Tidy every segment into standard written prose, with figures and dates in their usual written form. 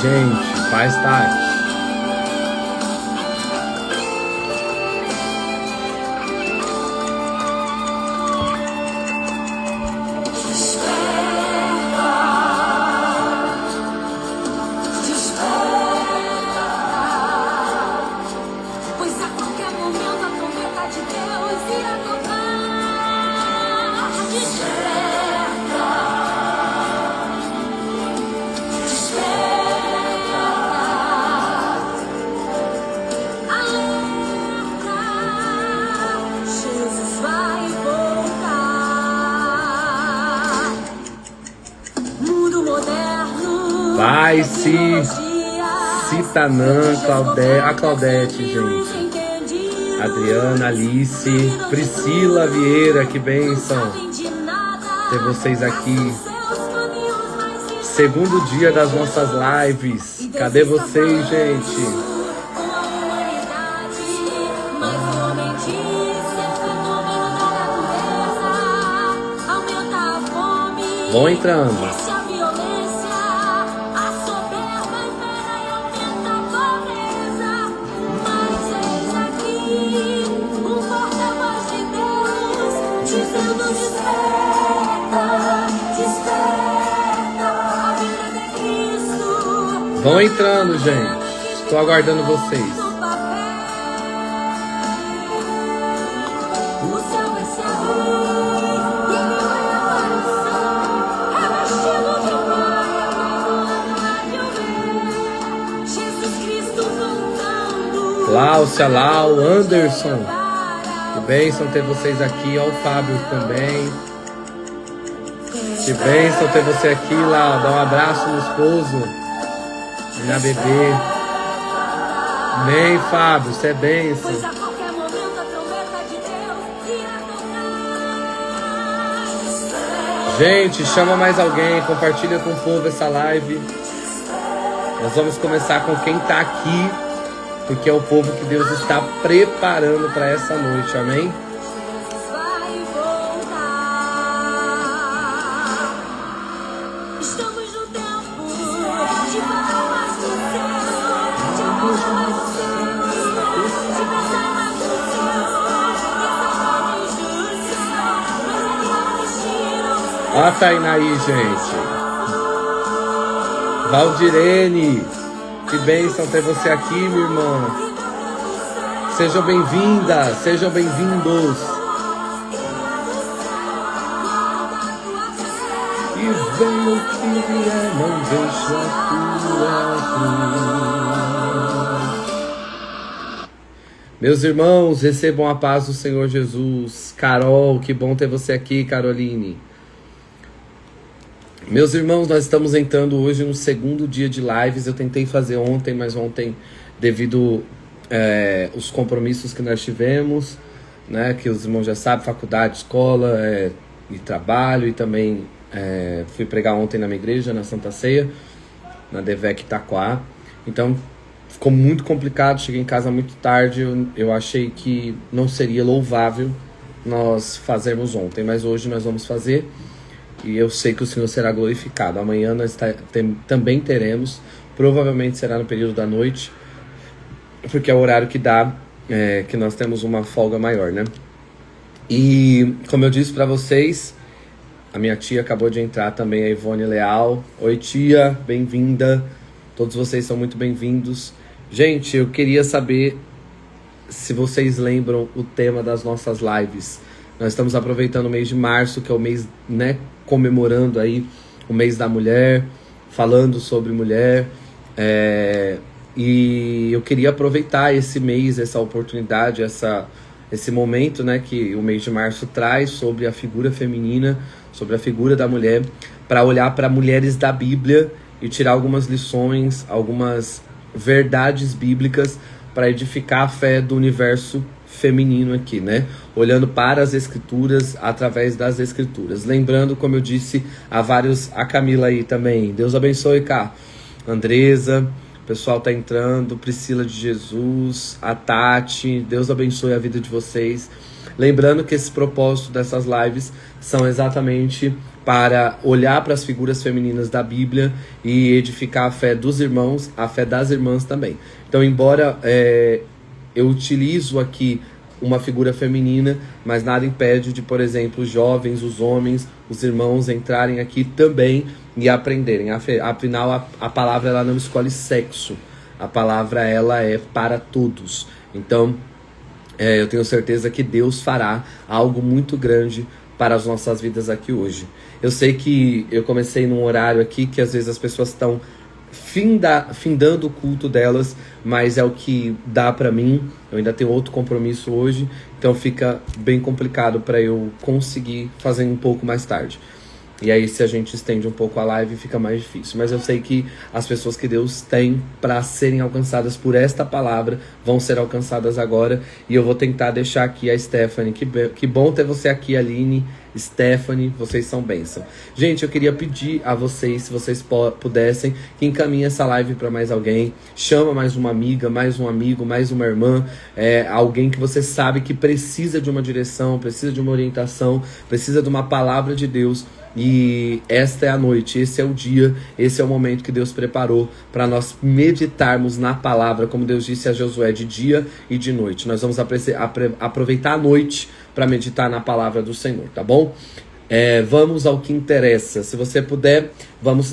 gente. Paz, Tati. Vai, Citanã, a Claudete, gente. Adriana, Alice, Priscila Vieira, que bênção ter vocês aqui. Segundo dia das nossas lives. Cadê vocês, gente? Vão entrando. Vão entrando, gente. Estou aguardando vocês. Cláudia, Lau, Anderson. Que bênção ter vocês aqui. Ó, o Fábio também. Que bênção ter você aqui, Lau. Dá um abraço no esposo. Minha bebê. Nem, Fábio, você é bênção. Gente, chama mais alguém, compartilha com o povo essa live. Nós vamos começar com quem tá aqui, porque é o povo que Deus está preparando para essa noite, amém? Ó a Tainá aí, gente. Valdirene, que bênção ter você aqui, minha irmã. Sejam bem-vindas, sejam bem-vindos. E venha o que vier, não deixe a tua cruz. Meus irmãos, recebam a paz do Senhor Jesus. Carol, que bom ter você aqui, Caroline. Meus irmãos, nós estamos entrando hoje no segundo dia de lives. Eu tentei fazer ontem, mas ontem, devido os compromissos que nós tivemos, né, que os irmãos já sabem, faculdade, escola e trabalho, e também fui pregar ontem na minha igreja, na Santa Ceia, na Devec Itaquá. Então, ficou muito complicado, cheguei em casa muito tarde, eu achei que não seria louvável nós fazermos ontem, mas hoje nós vamos fazer. E eu sei que o Senhor será glorificado. Amanhã nós também teremos. Provavelmente será no período da noite, porque é o horário que dá, que nós temos uma folga maior, né? E como eu disse para vocês, a minha tia acabou de entrar também, a Ivone Leal. Oi, tia, bem-vinda. Todos vocês são muito bem-vindos. Gente, eu queria saber se vocês lembram o tema das nossas lives. Nós estamos aproveitando o mês de março, que é o mês, né, comemorando aí o mês da mulher, falando sobre mulher, e eu queria aproveitar esse mês, essa oportunidade, esse momento, né, que o mês de março traz sobre a figura feminina, sobre a figura da mulher, para olhar para mulheres da Bíblia e tirar algumas lições, algumas verdades bíblicas para edificar a fé do universo feminino aqui, né? Olhando para as escrituras, através das escrituras. Lembrando, como eu disse, a Camila aí também. Deus abençoe, cá. Andresa, o pessoal tá entrando. Priscila de Jesus, a Tati. Deus abençoe a vida de vocês. Lembrando que esse propósito dessas lives são exatamente para olhar para as figuras femininas da Bíblia e edificar a fé dos irmãos, a fé das irmãs também. Então, embora eu utilizo aqui uma figura feminina, mas nada impede de, por exemplo, os jovens, os homens, os irmãos entrarem aqui também e aprenderem. Afinal, a palavra ela não escolhe sexo. A palavra ela é para todos. Então, eu tenho certeza que Deus fará algo muito grande para as nossas vidas aqui hoje. Eu sei que eu comecei num horário aqui que às vezes as pessoas estão findando o culto delas, mas é o que dá pra mim. Eu ainda tenho outro compromisso hoje, então fica bem complicado para eu conseguir fazer um pouco mais tarde. E aí, se a gente estende um pouco a live, fica mais difícil. Mas eu sei que as pessoas que Deus tem para serem alcançadas por esta palavra vão ser alcançadas agora. E eu vou tentar deixar aqui a Stephanie. Que bom ter você aqui, Aline, Stephanie. Vocês são bênção. Gente, eu queria pedir a vocês, se vocês pudessem, que encaminhem essa live para mais alguém. Chama mais uma amiga, mais um amigo, mais uma irmã. Alguém que você sabe que precisa de uma direção, precisa de uma orientação, precisa de uma palavra de Deus. E esta é a noite, esse é o dia, esse é o momento que Deus preparou para nós meditarmos na palavra, como Deus disse a Josué, de dia e de noite. Nós vamos aproveitar a noite para meditar na palavra do Senhor, tá bom? Vamos ao que interessa. Se você puder,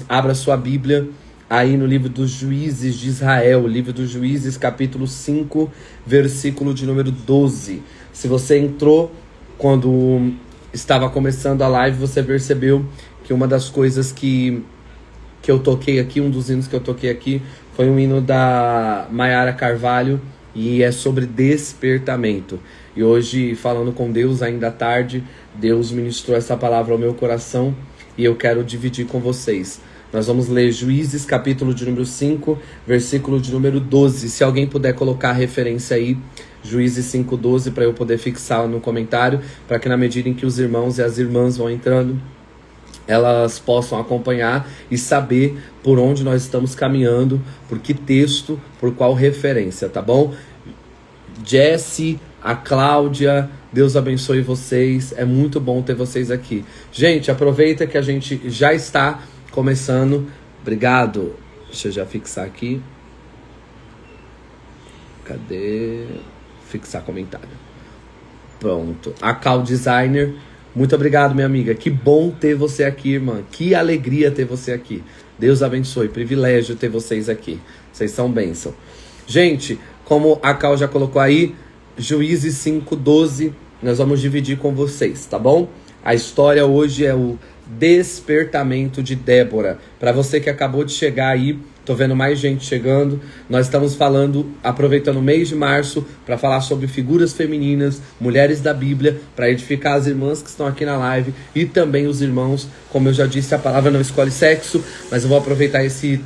abra sua Bíblia aí no livro dos Juízes de Israel, livro dos Juízes, capítulo 5, versículo de número 12. Se você entrou quando estava começando a live, você percebeu que uma das coisas que eu toquei aqui, um dos hinos que eu toquei aqui, foi um hino da Maiara Carvalho, e é sobre despertamento. E hoje, falando com Deus ainda à tarde, Deus ministrou essa palavra ao meu coração, e eu quero dividir com vocês. Nós vamos ler Juízes, capítulo de número 5, versículo de número 12. Se alguém puder colocar a referência aí, Juízes 5:12, para eu poder fixar no comentário, para que na medida em que os irmãos e as irmãs vão entrando, elas possam acompanhar e saber por onde nós estamos caminhando, por que texto, por qual referência, tá bom? Jesse, a Cláudia, Deus abençoe vocês, é muito bom ter vocês aqui. Gente, aproveita que a gente já está começando. Obrigado. Deixa eu já fixar aqui. Cadê? Fixar comentário. Pronto. A Cal Designer, muito obrigado, minha amiga. Que bom ter você aqui, irmã. Que alegria ter você aqui. Deus abençoe. Privilégio ter vocês aqui. Vocês são bênção. Gente, como a Cal já colocou aí, Juízes 5:12, nós vamos dividir com vocês, tá bom? A história hoje é o despertamento de Débora. Para você que acabou de chegar aí, tô vendo mais gente chegando. Nós estamos falando, aproveitando o mês de março, para falar sobre figuras femininas, mulheres da Bíblia, para edificar as irmãs que estão aqui na live e também os irmãos. Como eu já disse, a palavra não escolhe sexo, mas eu vou aproveitar esse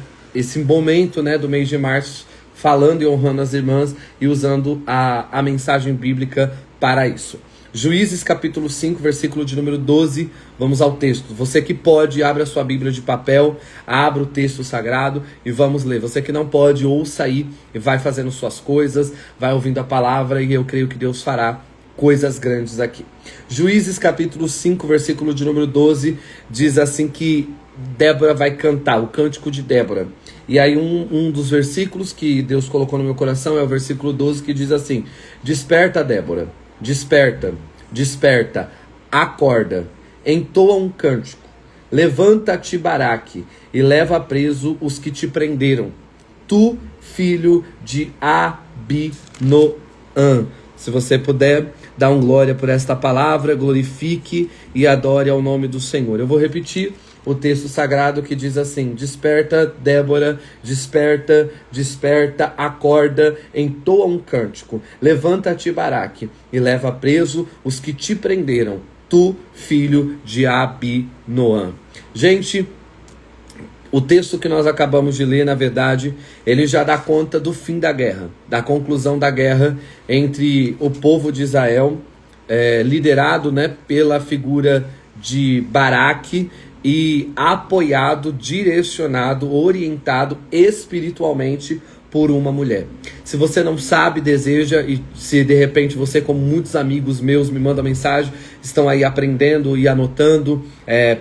momento, né, do mês de março, falando e honrando as irmãs e usando a mensagem bíblica para isso. Juízes capítulo 5, versículo de número 12, vamos ao texto. Você que pode, abra a sua Bíblia de papel, abra o texto sagrado e vamos ler. Você que não pode, ouça aí e vai fazendo suas coisas, vai ouvindo a palavra e eu creio que Deus fará coisas grandes aqui. Juízes capítulo 5, versículo de número 12, diz assim que Débora vai cantar, o cântico de Débora. E aí um dos versículos que Deus colocou no meu coração é o versículo 12, que diz assim: desperta, Débora. Desperta, desperta, acorda, entoa um cântico, levanta-te, Baraque, e leva preso os que te prenderam, tu, filho de Abinoam. Se você puder, dá um glória por esta palavra, glorifique e adore ao nome do Senhor. Eu vou repetir o texto sagrado que diz assim: desperta, Débora, desperta, desperta, acorda, entoa um cântico, levanta-te, Baraque, e leva preso os que te prenderam, tu, filho de Abinoam. Gente, o texto que nós acabamos de ler, na verdade, ele já dá conta do fim da guerra, da conclusão da guerra entre o povo de Israel, liderado, né, pela figura de Baraque, e apoiado, direcionado, orientado espiritualmente por uma mulher. Se você não sabe, deseja, e se de repente você, como muitos amigos meus me mandam mensagem, estão aí aprendendo e anotando,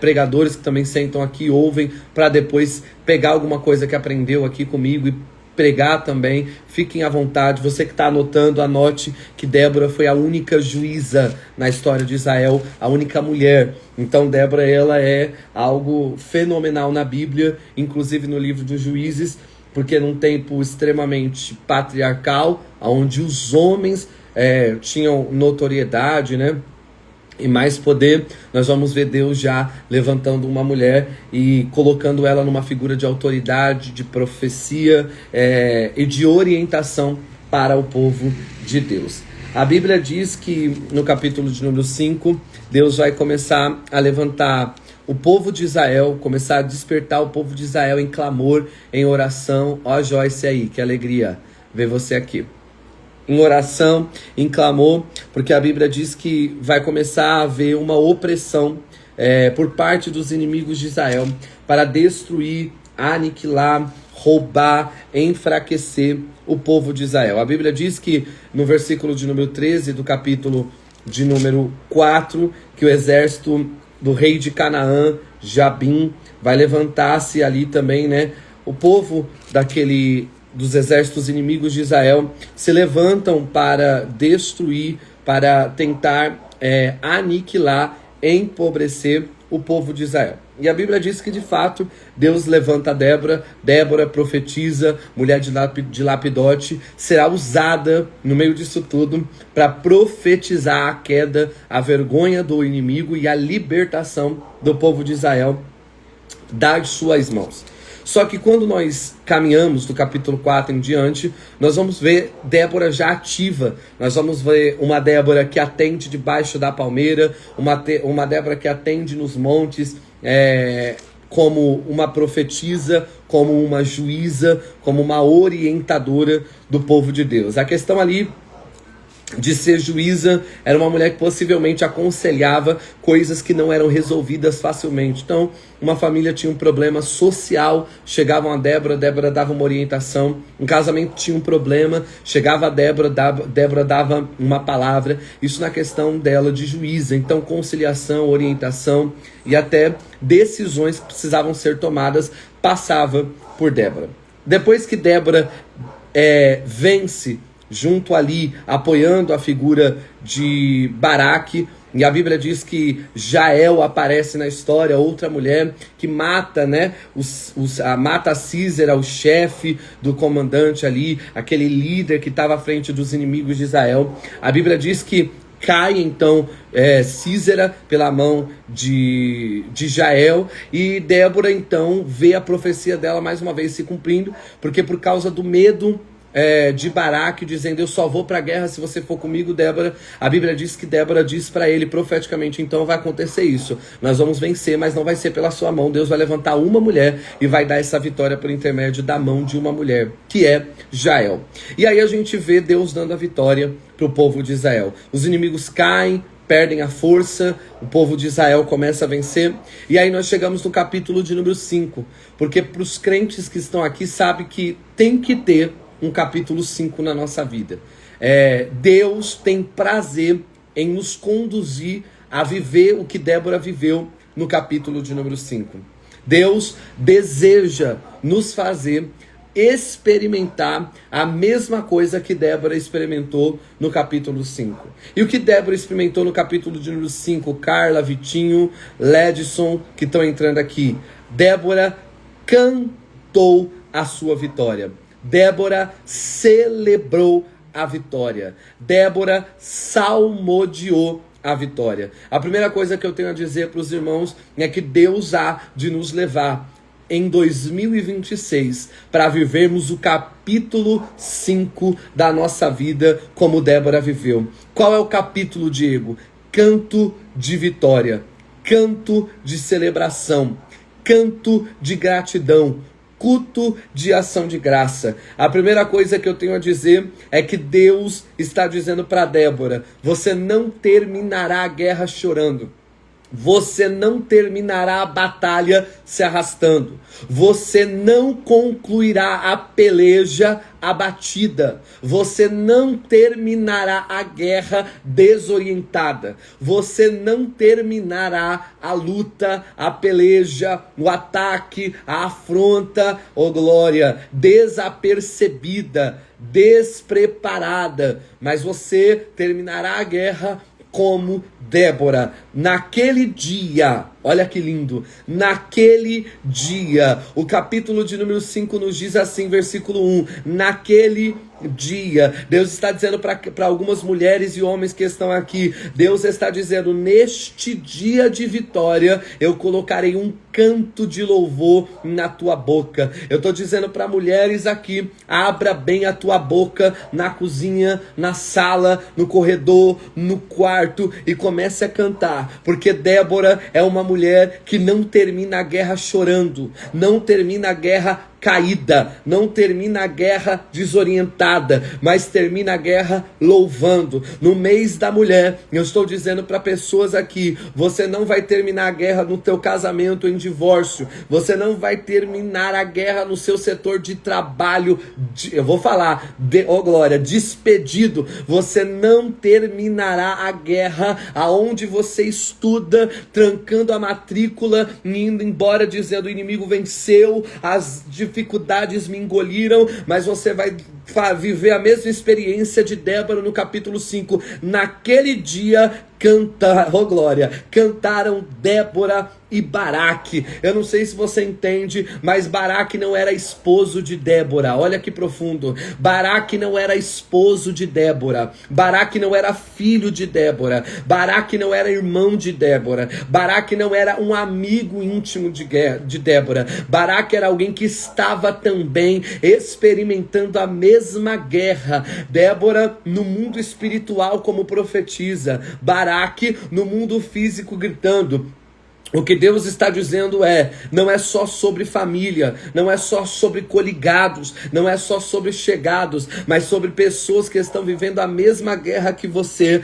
pregadores que também sentam aqui, ouvem, para depois pegar alguma coisa que aprendeu aqui comigo e pregar também, fiquem à vontade. Você que está anotando, anote que Débora foi a única juíza na história de Israel, a única mulher. Então Débora, ela é algo fenomenal na Bíblia, inclusive no livro dos Juízes, porque num tempo extremamente patriarcal, onde os homens tinham notoriedade, né, e mais poder, nós vamos ver Deus já levantando uma mulher e colocando ela numa figura de autoridade, de profecia e de orientação para o povo de Deus. A Bíblia diz que no capítulo de número 5, Deus vai começar a levantar o povo de Israel, começar a despertar o povo de Israel em clamor, em oração. Ó, Joyce aí, que alegria ver você aqui. Em oração, em clamor, porque a Bíblia diz que vai começar a haver uma opressão por parte dos inimigos de Israel para destruir, aniquilar, roubar, enfraquecer o povo de Israel. A Bíblia diz que no versículo de número 13 do capítulo de número 4, que o exército do rei de Canaã, Jabim, vai levantar-se ali também, né? O povo dos exércitos inimigos de Israel se levantam para destruir, para tentar aniquilar, empobrecer o povo de Israel. E a Bíblia diz que de fato Deus levanta Débora. Débora profetiza, mulher de Lapidote, será usada no meio disso tudo para profetizar a queda, a vergonha do inimigo e a libertação do povo de Israel das suas mãos. Só que quando nós caminhamos do capítulo 4 em diante, nós vamos ver Débora já ativa. Nós vamos ver uma Débora que atende debaixo da palmeira, uma Débora que atende nos montes, como uma profetisa, como uma juíza, como uma orientadora do povo de Deus. A questão ali de ser juíza era uma mulher que possivelmente aconselhava coisas que não eram resolvidas facilmente. Então, uma família tinha um problema social, chegavam a Débora, Débora dava uma orientação. Um casamento tinha um problema, chegava a Débora, Débora dava uma palavra. Isso na questão dela de juíza. Então, conciliação, orientação e até decisões que precisavam ser tomadas passava por Débora. Depois que Débora vence junto ali, apoiando a figura de Baraque, e a Bíblia diz que Jael aparece na história, outra mulher que mata, né, mata Sísera, o chefe do comandante ali, aquele líder que estava à frente dos inimigos de Israel. A Bíblia diz que cai então Sísera pela mão de Jael, e Débora então vê a profecia dela mais uma vez se cumprindo, porque por causa do medo de Baraque, dizendo: eu só vou para a guerra se você for comigo, Débora. A Bíblia diz que Débora diz para ele profeticamente: então vai acontecer isso, nós vamos vencer, mas não vai ser pela sua mão. Deus vai levantar uma mulher e vai dar essa vitória por intermédio da mão de uma mulher, que é Jael. E aí a gente vê Deus dando a vitória para o povo de Israel. Os inimigos caem, perdem a força, o povo de Israel começa a vencer. E aí nós chegamos no capítulo de número 5, porque para os crentes que estão aqui, sabe que tem que ter um capítulo 5 na nossa vida. Deus tem prazer em nos conduzir a viver o que Débora viveu no capítulo de número 5. Deus deseja nos fazer experimentar a mesma coisa que Débora experimentou no capítulo 5. E o que Débora experimentou no capítulo de número 5, Carla, Vitinho, Ledson, que estão entrando aqui. Débora cantou a sua vitória. Débora celebrou a vitória. Débora salmodiou a vitória. A primeira coisa que eu tenho a dizer para os irmãos é que Deus há de nos levar em 2026 para vivermos o capítulo 5 da nossa vida como Débora viveu. Qual é o capítulo, Diego? Canto de vitória, canto de celebração, canto de gratidão, culto de ação de graça. A primeira coisa que eu tenho a dizer é que Deus está dizendo para Débora: você não terminará a guerra chorando. Você não terminará a batalha se arrastando. Você não concluirá a peleja abatida. Você não terminará a guerra desorientada. Você não terminará a luta, a peleja, o ataque, a afronta, oh glória, desapercebida, despreparada. Mas você terminará a guerra como Débora, naquele dia. Olha que lindo, naquele dia, o capítulo de número 5 nos diz assim, versículo 1, naquele dia, Deus está dizendo para algumas mulheres e homens que estão aqui, Deus está dizendo, neste dia de vitória, eu colocarei um canto de louvor na tua boca. Eu estou dizendo para mulheres aqui, abra bem a tua boca na cozinha, na sala, no corredor, no quarto e comece a cantar, porque Débora é uma mulher que não termina a guerra chorando, não termina a guerra caída, não termina a guerra desorientada, mas termina a guerra louvando. No mês da mulher, eu estou dizendo para pessoas aqui, você não vai terminar a guerra no teu casamento em divórcio, você não vai terminar a guerra no seu setor de trabalho, eu vou falar, oh glória, despedido, você não terminará a guerra aonde você estuda, trancando a matrícula, indo embora dizendo o inimigo venceu, as dificuldades me engoliram, mas você vai viver a mesma experiência de Débora no capítulo 5. Naquele dia oh glória, cantaram Débora e Baraque. Eu não sei se você entende, mas Baraque não era esposo de Débora. Olha que profundo. Baraque não era esposo de Débora. Baraque não era filho de Débora. Baraque não era irmão de Débora. Baraque não era um amigo íntimo de Débora. Baraque era alguém que estava também experimentando a mesma guerra. Débora no mundo espiritual como profetiza. Baraque no mundo físico gritando. O que Deus está dizendo não é só sobre família, não é só sobre coligados, não é só sobre chegados, mas sobre pessoas que estão vivendo a mesma guerra que você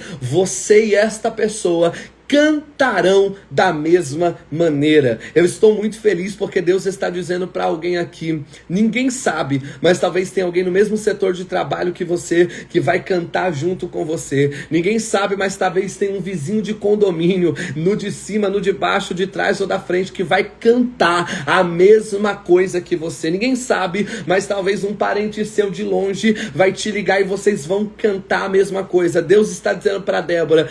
e esta pessoa cantarão da mesma maneira. Eu estou muito feliz porque Deus está dizendo para alguém aqui, ninguém sabe, mas talvez tenha alguém no mesmo setor de trabalho que você, que vai cantar junto com você. Ninguém sabe, mas talvez tenha um vizinho de condomínio, no de cima, no de baixo, de trás ou da frente, que vai cantar a mesma coisa que você. Ninguém sabe, mas talvez um parente seu de longe vai te ligar e vocês vão cantar a mesma coisa. Deus está dizendo para Débora,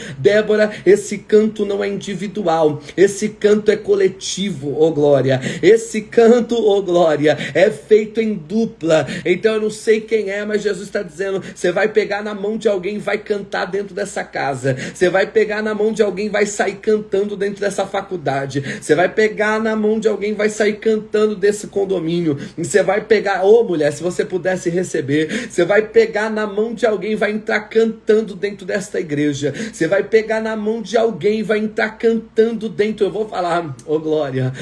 esse canto não é individual, esse canto é coletivo, oh glória, esse canto, oh glória, é feito em dupla. Então eu não sei quem é, mas Jesus está dizendo, você vai pegar na mão de alguém e vai cantar dentro dessa casa, você vai pegar na mão de alguém e vai sair cantando dentro dessa faculdade, você vai pegar na mão de alguém e vai sair cantando desse condomínio, e você vai pegar, ô mulher, se você pudesse receber, você vai pegar na mão de alguém e vai entrar cantando dentro desta igreja, você vai pegar na mão de alguém e vai entrar cantando dentro, eu vou falar, oh glória,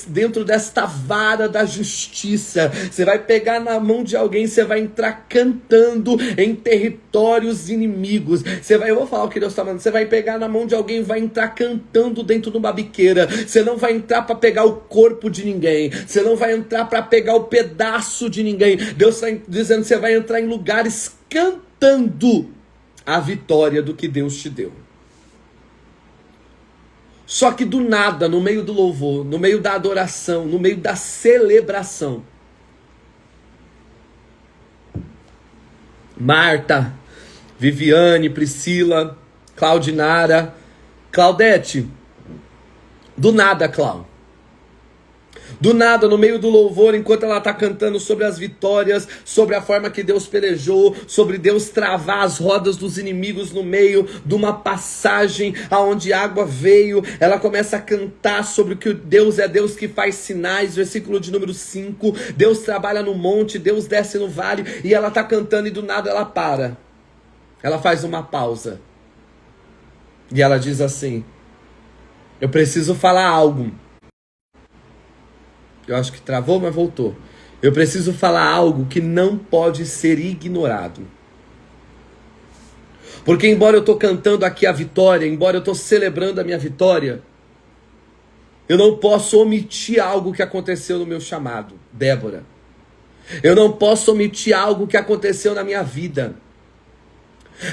dentro desta vara da justiça, você vai pegar na mão de alguém, você vai entrar cantando em territórios inimigos, eu vou falar o que Deus está falando, você vai pegar na mão de alguém e vai entrar cantando dentro de uma biqueira, você não vai entrar para pegar o corpo de ninguém, você não vai entrar para pegar o pedaço de ninguém, Deus está dizendo, você vai entrar em lugares cantando a vitória do que Deus te deu. Só que do nada, no meio do louvor, no meio da adoração, no meio da celebração, Marta, Viviane, Priscila, Claudinara, Claudete, do nada, Clau. Do nada, no meio do louvor, enquanto ela está cantando sobre as vitórias, sobre a forma que Deus pelejou, sobre Deus travar as rodas dos inimigos no meio de uma passagem aonde água veio, ela começa a cantar sobre que Deus é Deus que faz sinais, versículo de número 5, Deus trabalha no monte, Deus desce no vale, e ela está cantando e do nada ela para, ela faz uma pausa, e ela diz assim, eu preciso falar algo. Eu acho que travou, mas voltou. Eu preciso falar algo que não pode ser ignorado. Porque embora eu estou cantando aqui a vitória, embora eu estou celebrando a minha vitória, eu não posso omitir algo que aconteceu no meu chamado, Débora. Eu não posso omitir algo que aconteceu na minha vida.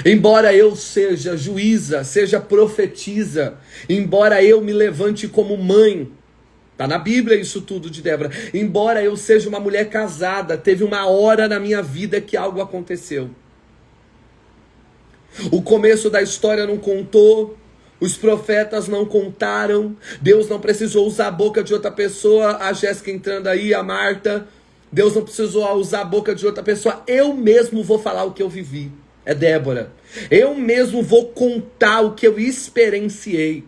Embora eu seja juíza, seja profetisa, embora eu me levante como mãe, tá na Bíblia isso tudo de Débora, embora eu seja uma mulher casada, teve uma hora na minha vida que algo aconteceu. O começo da história não contou, os profetas não contaram, Deus não precisou usar a boca de outra pessoa, a Jéssica entrando aí, a Marta, Deus não precisou usar a boca de outra pessoa, eu mesmo vou falar o que eu vivi. É Débora. Eu mesmo vou contar o que eu experienciei.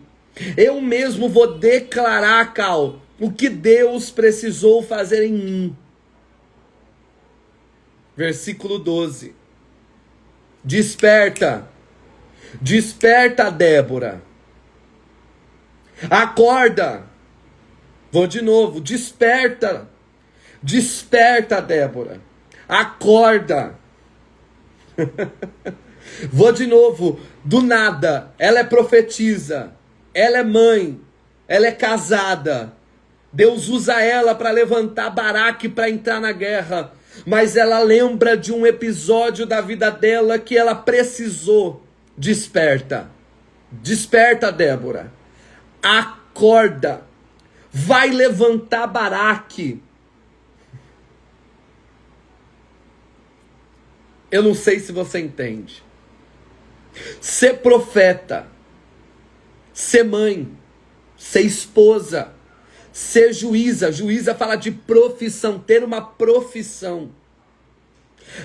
Eu mesmo vou declarar, Cal, o que Deus precisou fazer em mim. Versículo 12. Desperta. Desperta, Débora. Acorda. Vou de novo. Desperta. Desperta, Débora. Acorda. Vou de novo, do nada, ela é profetisa, ela é mãe, ela é casada, Deus usa ela para levantar Baraque para entrar na guerra, mas ela lembra de um episódio da vida dela que ela precisou. Desperta, desperta, Débora, acorda, vai levantar Baraque. Eu não sei se você entende. Ser profeta, ser mãe, ser esposa, ser juíza. Juíza fala de profissão, ter uma profissão.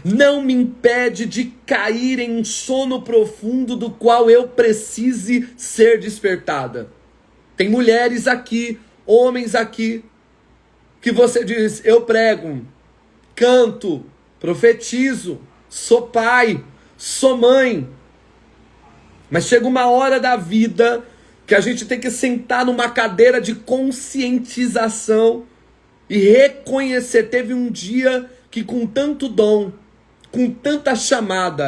Não me impede de cair em um sono profundo do qual eu precise ser despertada. Tem mulheres aqui, homens aqui, que você diz, eu prego, canto, profetizo, sou pai, sou mãe. Mas chega uma hora da vida que a gente tem que sentar numa cadeira de conscientização e reconhecer. Teve um dia que com tanto dom, com tanta chamada,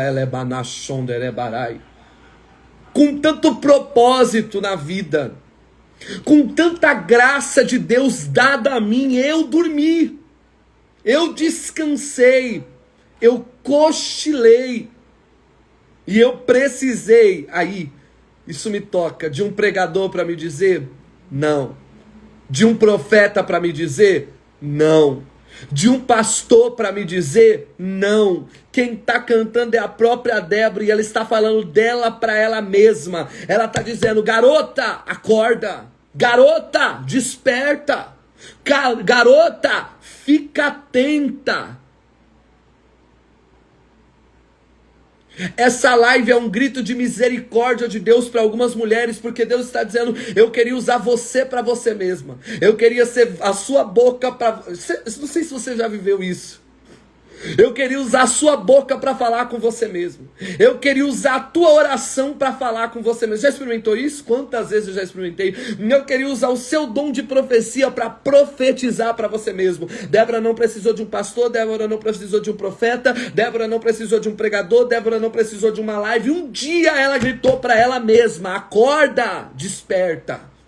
com tanto propósito na vida, com tanta graça de Deus dada a mim, eu dormi, eu descansei, eu cochilei, e eu precisei, aí, isso me toca, de um pregador para me dizer, não. De um profeta para me dizer, não. De um pastor para me dizer, não. Quem está cantando é a própria Débora, e ela está falando dela para ela mesma. Ela está dizendo, garota, acorda. Garota, desperta. Garota, fica atenta. Essa live é um grito de misericórdia de Deus para algumas mulheres, porque Deus está dizendo, eu queria usar você para você mesma. Eu queria ser a sua boca para... Não sei se você já viveu isso. Eu queria usar a sua boca para falar com você mesmo. Eu queria usar a tua oração para falar com você mesmo. Já experimentou isso? Quantas vezes eu já experimentei? Eu queria usar o seu dom de profecia para profetizar para você mesmo. Débora não precisou de um pastor, Débora não precisou de um profeta, Débora não precisou de um pregador, Débora não precisou de uma live. Um dia ela gritou para ela mesma, acorda, desperta.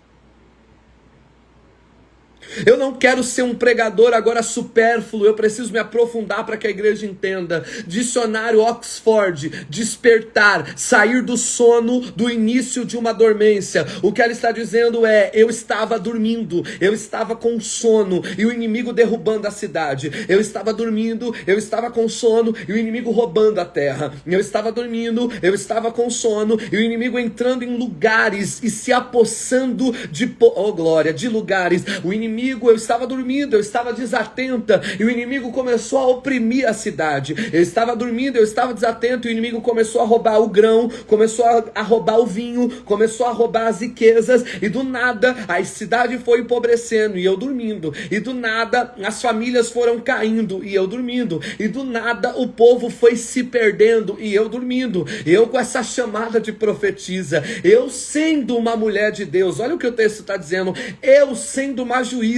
Eu não quero ser um pregador agora supérfluo, eu preciso me aprofundar para que a igreja entenda. Dicionário Oxford, despertar, sair do sono, do início de uma dormência. O que ela está dizendo é, eu estava dormindo, eu estava com sono e o inimigo derrubando a cidade. Eu estava dormindo, eu estava com sono e o inimigo roubando a terra. Eu estava dormindo, eu estava com sono e o inimigo entrando em lugares e se apossando de lugares. O inimigo, eu estava dormindo, eu estava desatenta e o inimigo começou a oprimir a cidade. Eu estava dormindo, eu estava desatento e o inimigo começou a roubar o grão, começou a roubar o vinho, começou a roubar as riquezas e do nada a cidade foi empobrecendo e eu dormindo. E do nada as famílias foram caindo e eu dormindo. E do nada o povo foi se perdendo e eu dormindo. Eu com essa chamada de profetisa, eu sendo uma mulher de Deus, olha o que o texto está dizendo, eu sendo uma juíza,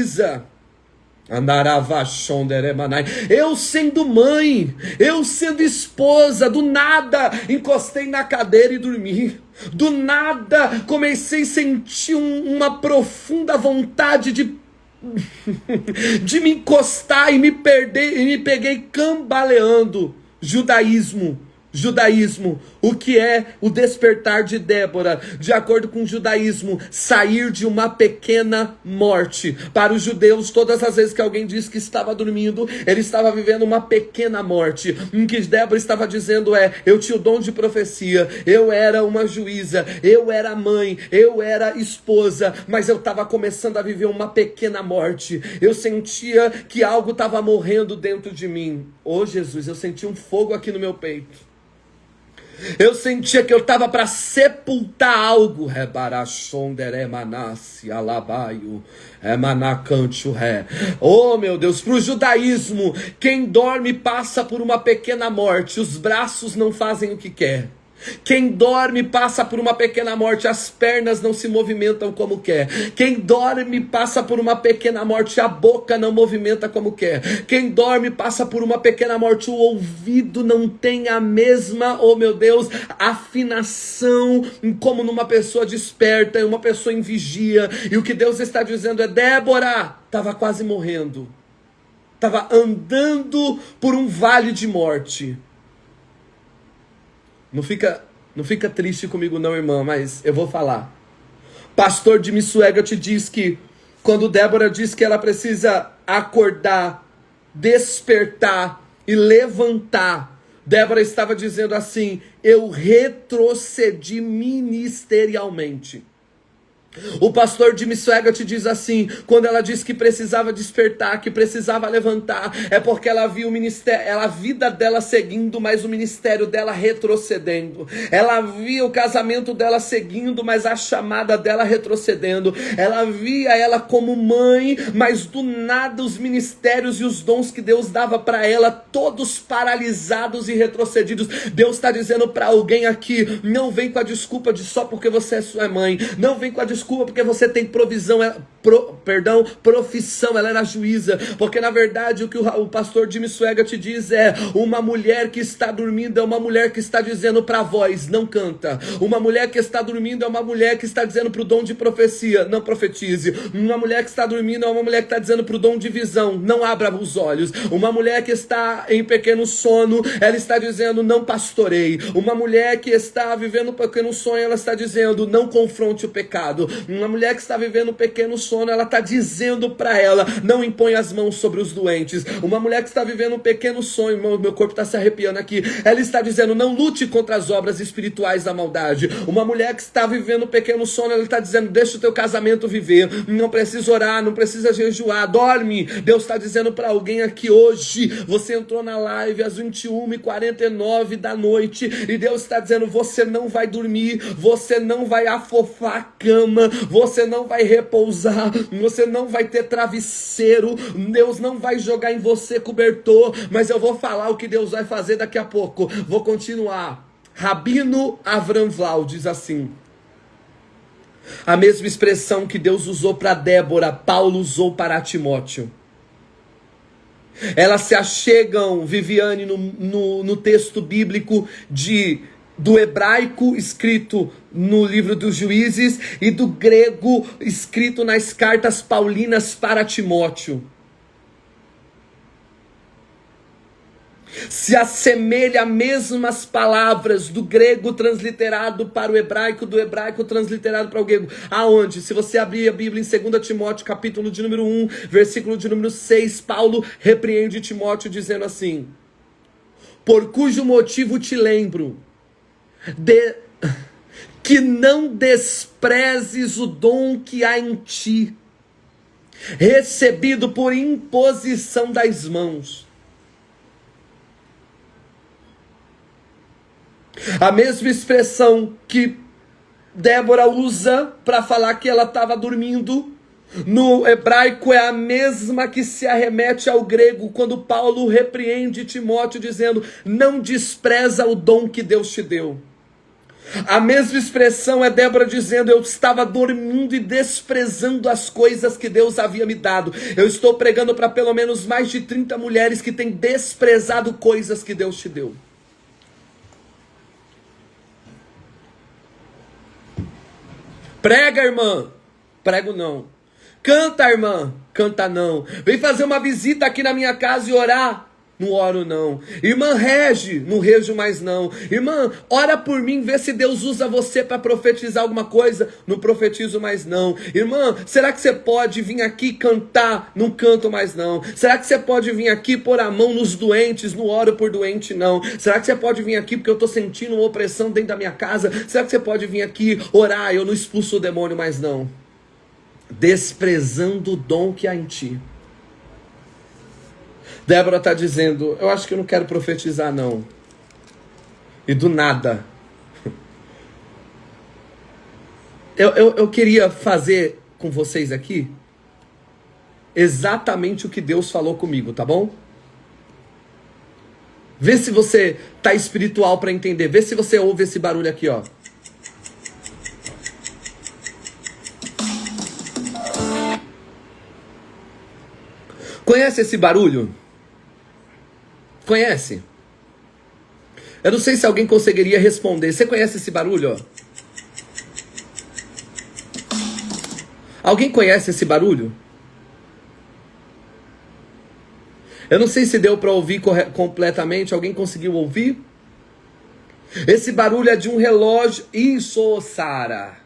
Eu sendo mãe, eu sendo esposa, do nada encostei na cadeira e dormi. Do nada comecei a sentir uma profunda vontade de me encostar e me perder, e me peguei cambaleando. Judaísmo, o que é o despertar de Débora? De acordo com o judaísmo, sair de uma pequena morte. Para os judeus, todas as vezes que alguém disse que estava dormindo, ele estava vivendo uma pequena morte. O que Débora estava dizendo é: eu tinha o dom de profecia, eu era uma juíza, eu era mãe, eu era esposa, mas eu estava começando a viver uma pequena morte. Eu sentia que algo estava morrendo dentro de mim. Oh Jesus, eu senti um fogo aqui no meu peito. Eu sentia que eu estava para sepultar algo. Oh meu Deus, para o judaísmo, quem dorme passa por uma pequena morte. Os braços não fazem o que quer. Quem dorme passa por uma pequena morte, as pernas não se movimentam como quer. Quem dorme passa por uma pequena morte, a boca não movimenta como quer. Quem dorme passa por uma pequena morte, o ouvido não tem a mesma, oh meu Deus, afinação como numa pessoa desperta, uma pessoa em vigia. E o que Deus está dizendo é: Débora estava quase morrendo, estava andando por um vale de morte. Não fica triste comigo não, irmã, mas eu vou falar. Pastor Jimmy Swaggart diz que quando Débora diz que ela precisa acordar, despertar e levantar, Débora estava dizendo assim: eu retrocedi ministerialmente. O pastor Jimmy Swaggart diz assim: quando ela disse que precisava despertar, que precisava levantar, é porque ela viu o ministério, a vida dela seguindo, mas o ministério dela retrocedendo. Ela via o casamento dela seguindo, mas a chamada dela retrocedendo. Ela via ela como mãe, mas do nada os ministérios e os dons que Deus dava para ela, todos paralisados e retrocedidos. Deus está dizendo para alguém aqui: não vem com a desculpa de só porque você é sua mãe, não vem com a desculpa porque você tem profissão, ela era juíza, porque na verdade o que o pastor Jimmy Swaggart te diz é: uma mulher que está dormindo é uma mulher que está dizendo para a voz, não canta. Uma mulher que está dormindo é uma mulher que está dizendo para o dom de profecia, não profetize. Uma mulher que está dormindo é uma mulher que está dizendo para o dom de visão, não abra os olhos. Uma mulher que está em pequeno sono, ela está dizendo, não pastorei. Uma mulher que está vivendo um pequeno sonho, ela está dizendo, não confronte o pecado. Uma mulher que está vivendo um pequeno sono, ela está dizendo para ela, não impõe as mãos sobre os doentes. Uma mulher que está vivendo um pequeno sonho, meu corpo está se arrepiando aqui, ela está dizendo, não lute contra as obras espirituais da maldade. Uma mulher que está vivendo um pequeno sono, ela está dizendo, deixa o teu casamento viver, não precisa orar, não precisa jejuar, dorme. Deus está dizendo para alguém aqui hoje, você entrou na live às 21h49 da noite, e Deus está dizendo, você não vai dormir, você não vai afofar a cama, você não vai repousar, você não vai ter travesseiro, Deus não vai jogar em você cobertor, mas eu vou falar o que Deus vai fazer daqui a pouco. Vou continuar. Rabino Avram Vlau diz assim: a mesma expressão que Deus usou para Débora, Paulo usou para Timóteo. Elas se achegam, Viviane, no texto bíblico do hebraico escrito no livro dos Juízes e do grego escrito nas cartas paulinas para Timóteo. Se assemelha a mesmas palavras do grego transliterado para o hebraico, do hebraico transliterado para o grego. Aonde? Se você abrir a Bíblia em 2 Timóteo, capítulo de número 1, versículo de número 6, Paulo repreende Timóteo dizendo assim: por cujo motivo te lembro que não desprezes o dom que há em ti, recebido por imposição das mãos. A mesma expressão que Débora usa para falar que ela estava dormindo, no hebraico é a mesma que se arremete ao grego quando Paulo repreende Timóteo dizendo, não despreza o dom que Deus te deu. A mesma expressão é Débora dizendo: eu estava dormindo e desprezando as coisas que Deus havia me dado. Eu estou pregando para pelo menos mais de 30 mulheres que têm desprezado coisas que Deus te deu. Prega, irmã. Prego não. Canta, irmã. Canta não. Vem fazer uma visita aqui na minha casa e orar. Não oro não. Irmã, rege. Não rejo mais não. Irmã, ora por mim, vê se Deus usa você para profetizar alguma coisa. Não profetizo mais não. Irmã, será que você pode vir aqui cantar? Não canto mais não. Será que você pode vir aqui pôr a mão nos doentes? Não oro por doente não. Será que você pode vir aqui porque eu estou sentindo uma opressão dentro da minha casa? Será que você pode vir aqui orar? Eu não expulso o demônio mais não. Desprezando o dom que há em ti. Débora está dizendo: eu acho que eu não quero profetizar não. E do nada, eu queria fazer com vocês aqui exatamente o que Deus falou comigo, tá bom? Vê se você tá espiritual para entender. Vê se você ouve esse barulho aqui, ó. Conhece esse barulho? Conhece? Eu não sei se alguém conseguiria responder. Você conhece esse barulho, ó? Alguém conhece esse barulho? Eu não sei se deu para ouvir completamente. Alguém conseguiu ouvir? Esse barulho é de um relógio. Isso, Sara.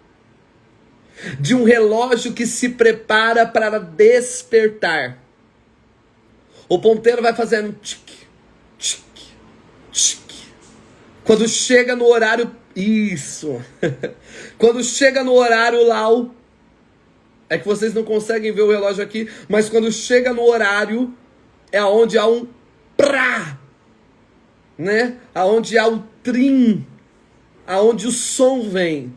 De um relógio que se prepara para despertar. O ponteiro vai fazendo tique, tique, tique. Quando chega no horário... Isso. Quando chega no horário lá... É que vocês não conseguem ver o relógio aqui. Mas quando chega no horário... É onde há um... Prá! Né? Aonde há um trim. Aonde o som vem.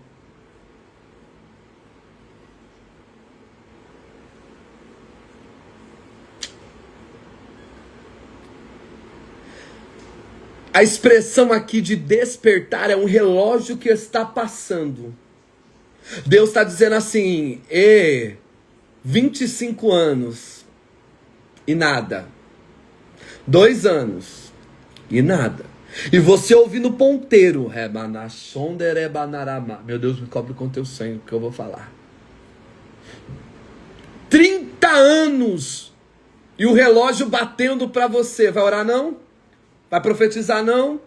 A expressão aqui de despertar é um relógio que está passando. Deus está dizendo assim: 25 anos e nada. 2 anos e nada. E você ouvindo ponteiro. Meu Deus, me cobre com teu sangue, porque eu vou falar. 30 anos e o relógio batendo para você. Vai orar não? Vai profetizar não?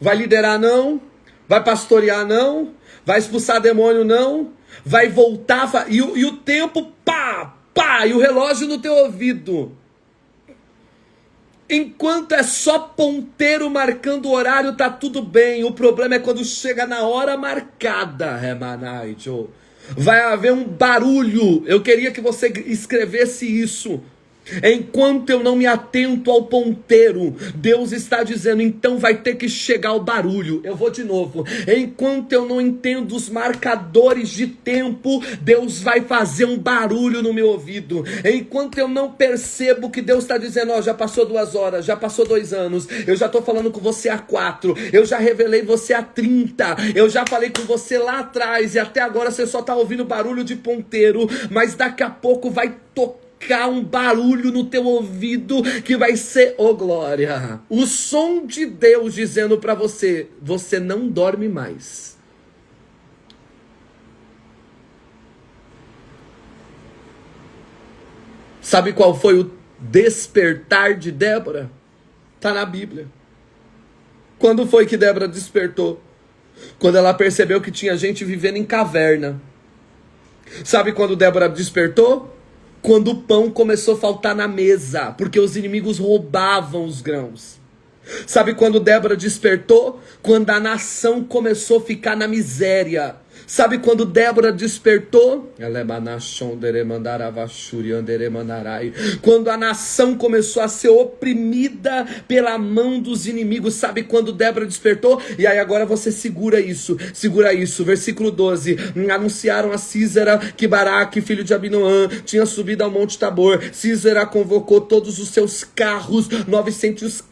Vai liderar não? Vai pastorear não? Vai expulsar demônio não? Vai voltar e o tempo pá, pá, e o relógio no teu ouvido. Enquanto é só ponteiro marcando o horário, tá tudo bem. O problema é quando chega na hora marcada. Vai haver um barulho. Eu queria que você escrevesse isso. Enquanto eu não me atento ao ponteiro, Deus está dizendo, então vai ter que chegar o barulho. Eu vou de novo. Enquanto eu não entendo os marcadores de tempo, Deus vai fazer um barulho no meu ouvido. Enquanto eu não percebo que Deus está dizendo, ó, já passou 2 horas, já passou 2 anos, eu já estou falando com você há 4, eu já revelei você há 30, eu já falei com você lá atrás, e até agora você só está ouvindo barulho de ponteiro, mas daqui a pouco vai tocar um barulho no teu ouvido que vai ser, oh glória, o som de Deus dizendo para você, você não dorme mais. Sabe qual foi o despertar de Débora? Tá na Bíblia. Quando foi que Débora despertou? Quando ela percebeu que tinha gente vivendo em caverna. Sabe quando Débora despertou? Quando o pão começou a faltar na mesa, porque os inimigos roubavam os grãos. Sabe quando Débora despertou? Quando a nação começou a ficar na miséria. Sabe quando Débora despertou? Quando a nação começou a ser oprimida pela mão dos inimigos. Sabe quando Débora despertou? E aí agora você segura isso. Versículo 12. Anunciaram a Sísera que Baraque, filho de Abinoam, tinha subido ao monte Tabor. Sísera convocou todos os seus carros, 900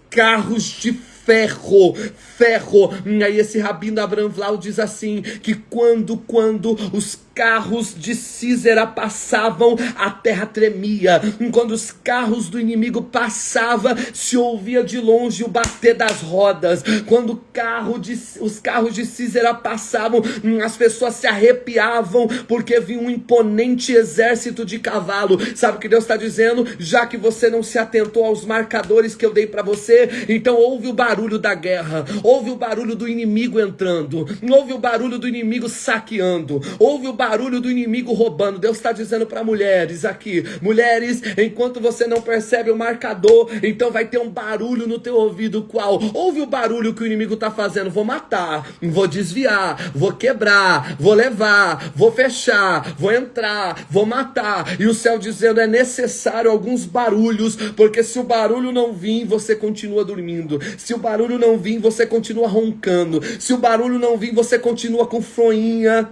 carros de ferro. E aí esse Rabino Abraham Vlau diz assim, que quando os carros de Císera passavam, a terra tremia. Quando os carros do inimigo passavam, se ouvia de longe o bater das rodas. Quando os carros de Císera passavam, as pessoas se arrepiavam, porque vinha um imponente exército de cavalo. Sabe o que Deus está dizendo? Já que você não se atentou aos marcadores que eu dei para você, então ouve o barulho da guerra, ouve o barulho do inimigo entrando, ouve o barulho do inimigo saqueando, ouve o barulho do inimigo roubando. Deus está dizendo para mulheres aqui, mulheres, enquanto você não percebe o marcador, então vai ter um barulho no teu ouvido. Qual? Ouve o barulho que o inimigo está fazendo. Vou matar, vou desviar, vou quebrar, vou levar, vou fechar, vou entrar, vou matar. E o céu dizendo, é necessário alguns barulhos, porque se o barulho não vir, você continua dormindo. Se o barulho não vir, você continua roncando. Se o barulho não vir, você continua com froinha.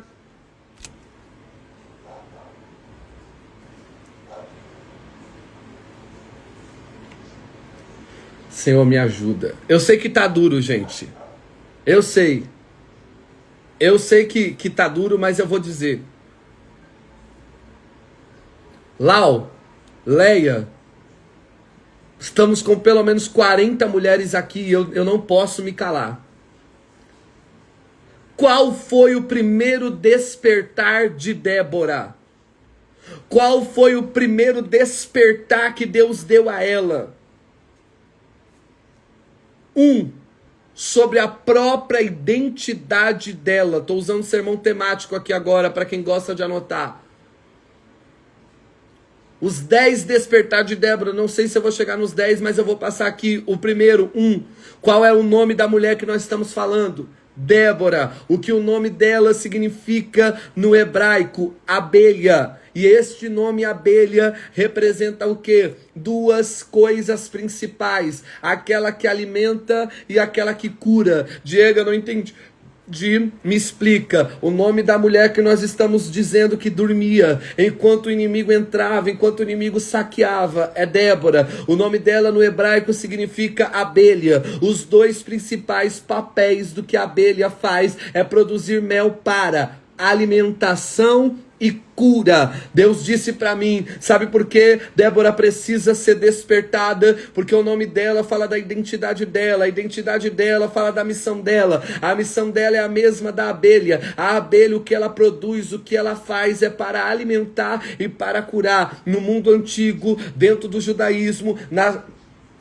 Senhor, me ajuda. Eu sei que tá duro, gente. Eu sei. Eu sei que tá duro, mas eu vou dizer. Lau, Leia, estamos com pelo menos 40 mulheres aqui e eu não posso me calar. Qual foi o primeiro despertar de Débora? Qual foi o primeiro despertar que Deus deu a ela? Sobre a própria identidade dela. Estou usando sermão temático aqui agora, para quem gosta de anotar. Os 10 despertar de Débora, não sei se eu vou chegar nos 10, mas eu vou passar aqui o primeiro, Qual é o nome da mulher que nós estamos falando? Débora. O que o nome dela significa no hebraico? Abelha. E este nome abelha representa o quê? Duas coisas principais. Aquela que alimenta e aquela que cura. Diego, eu não entendi. Me explica, o nome da mulher que nós estamos dizendo que dormia, enquanto o inimigo entrava, enquanto o inimigo saqueava, é Débora. O nome dela no hebraico significa abelha. Os dois principais papéis do que a abelha faz é produzir mel para alimentação e cura. Deus disse para mim, sabe por quê? Débora precisa ser despertada, porque o nome dela fala da identidade dela, a identidade dela fala da missão dela. A missão dela é a mesma da abelha. A abelha, o que ela produz, o que ela faz é para alimentar e para curar. No mundo antigo, dentro do judaísmo,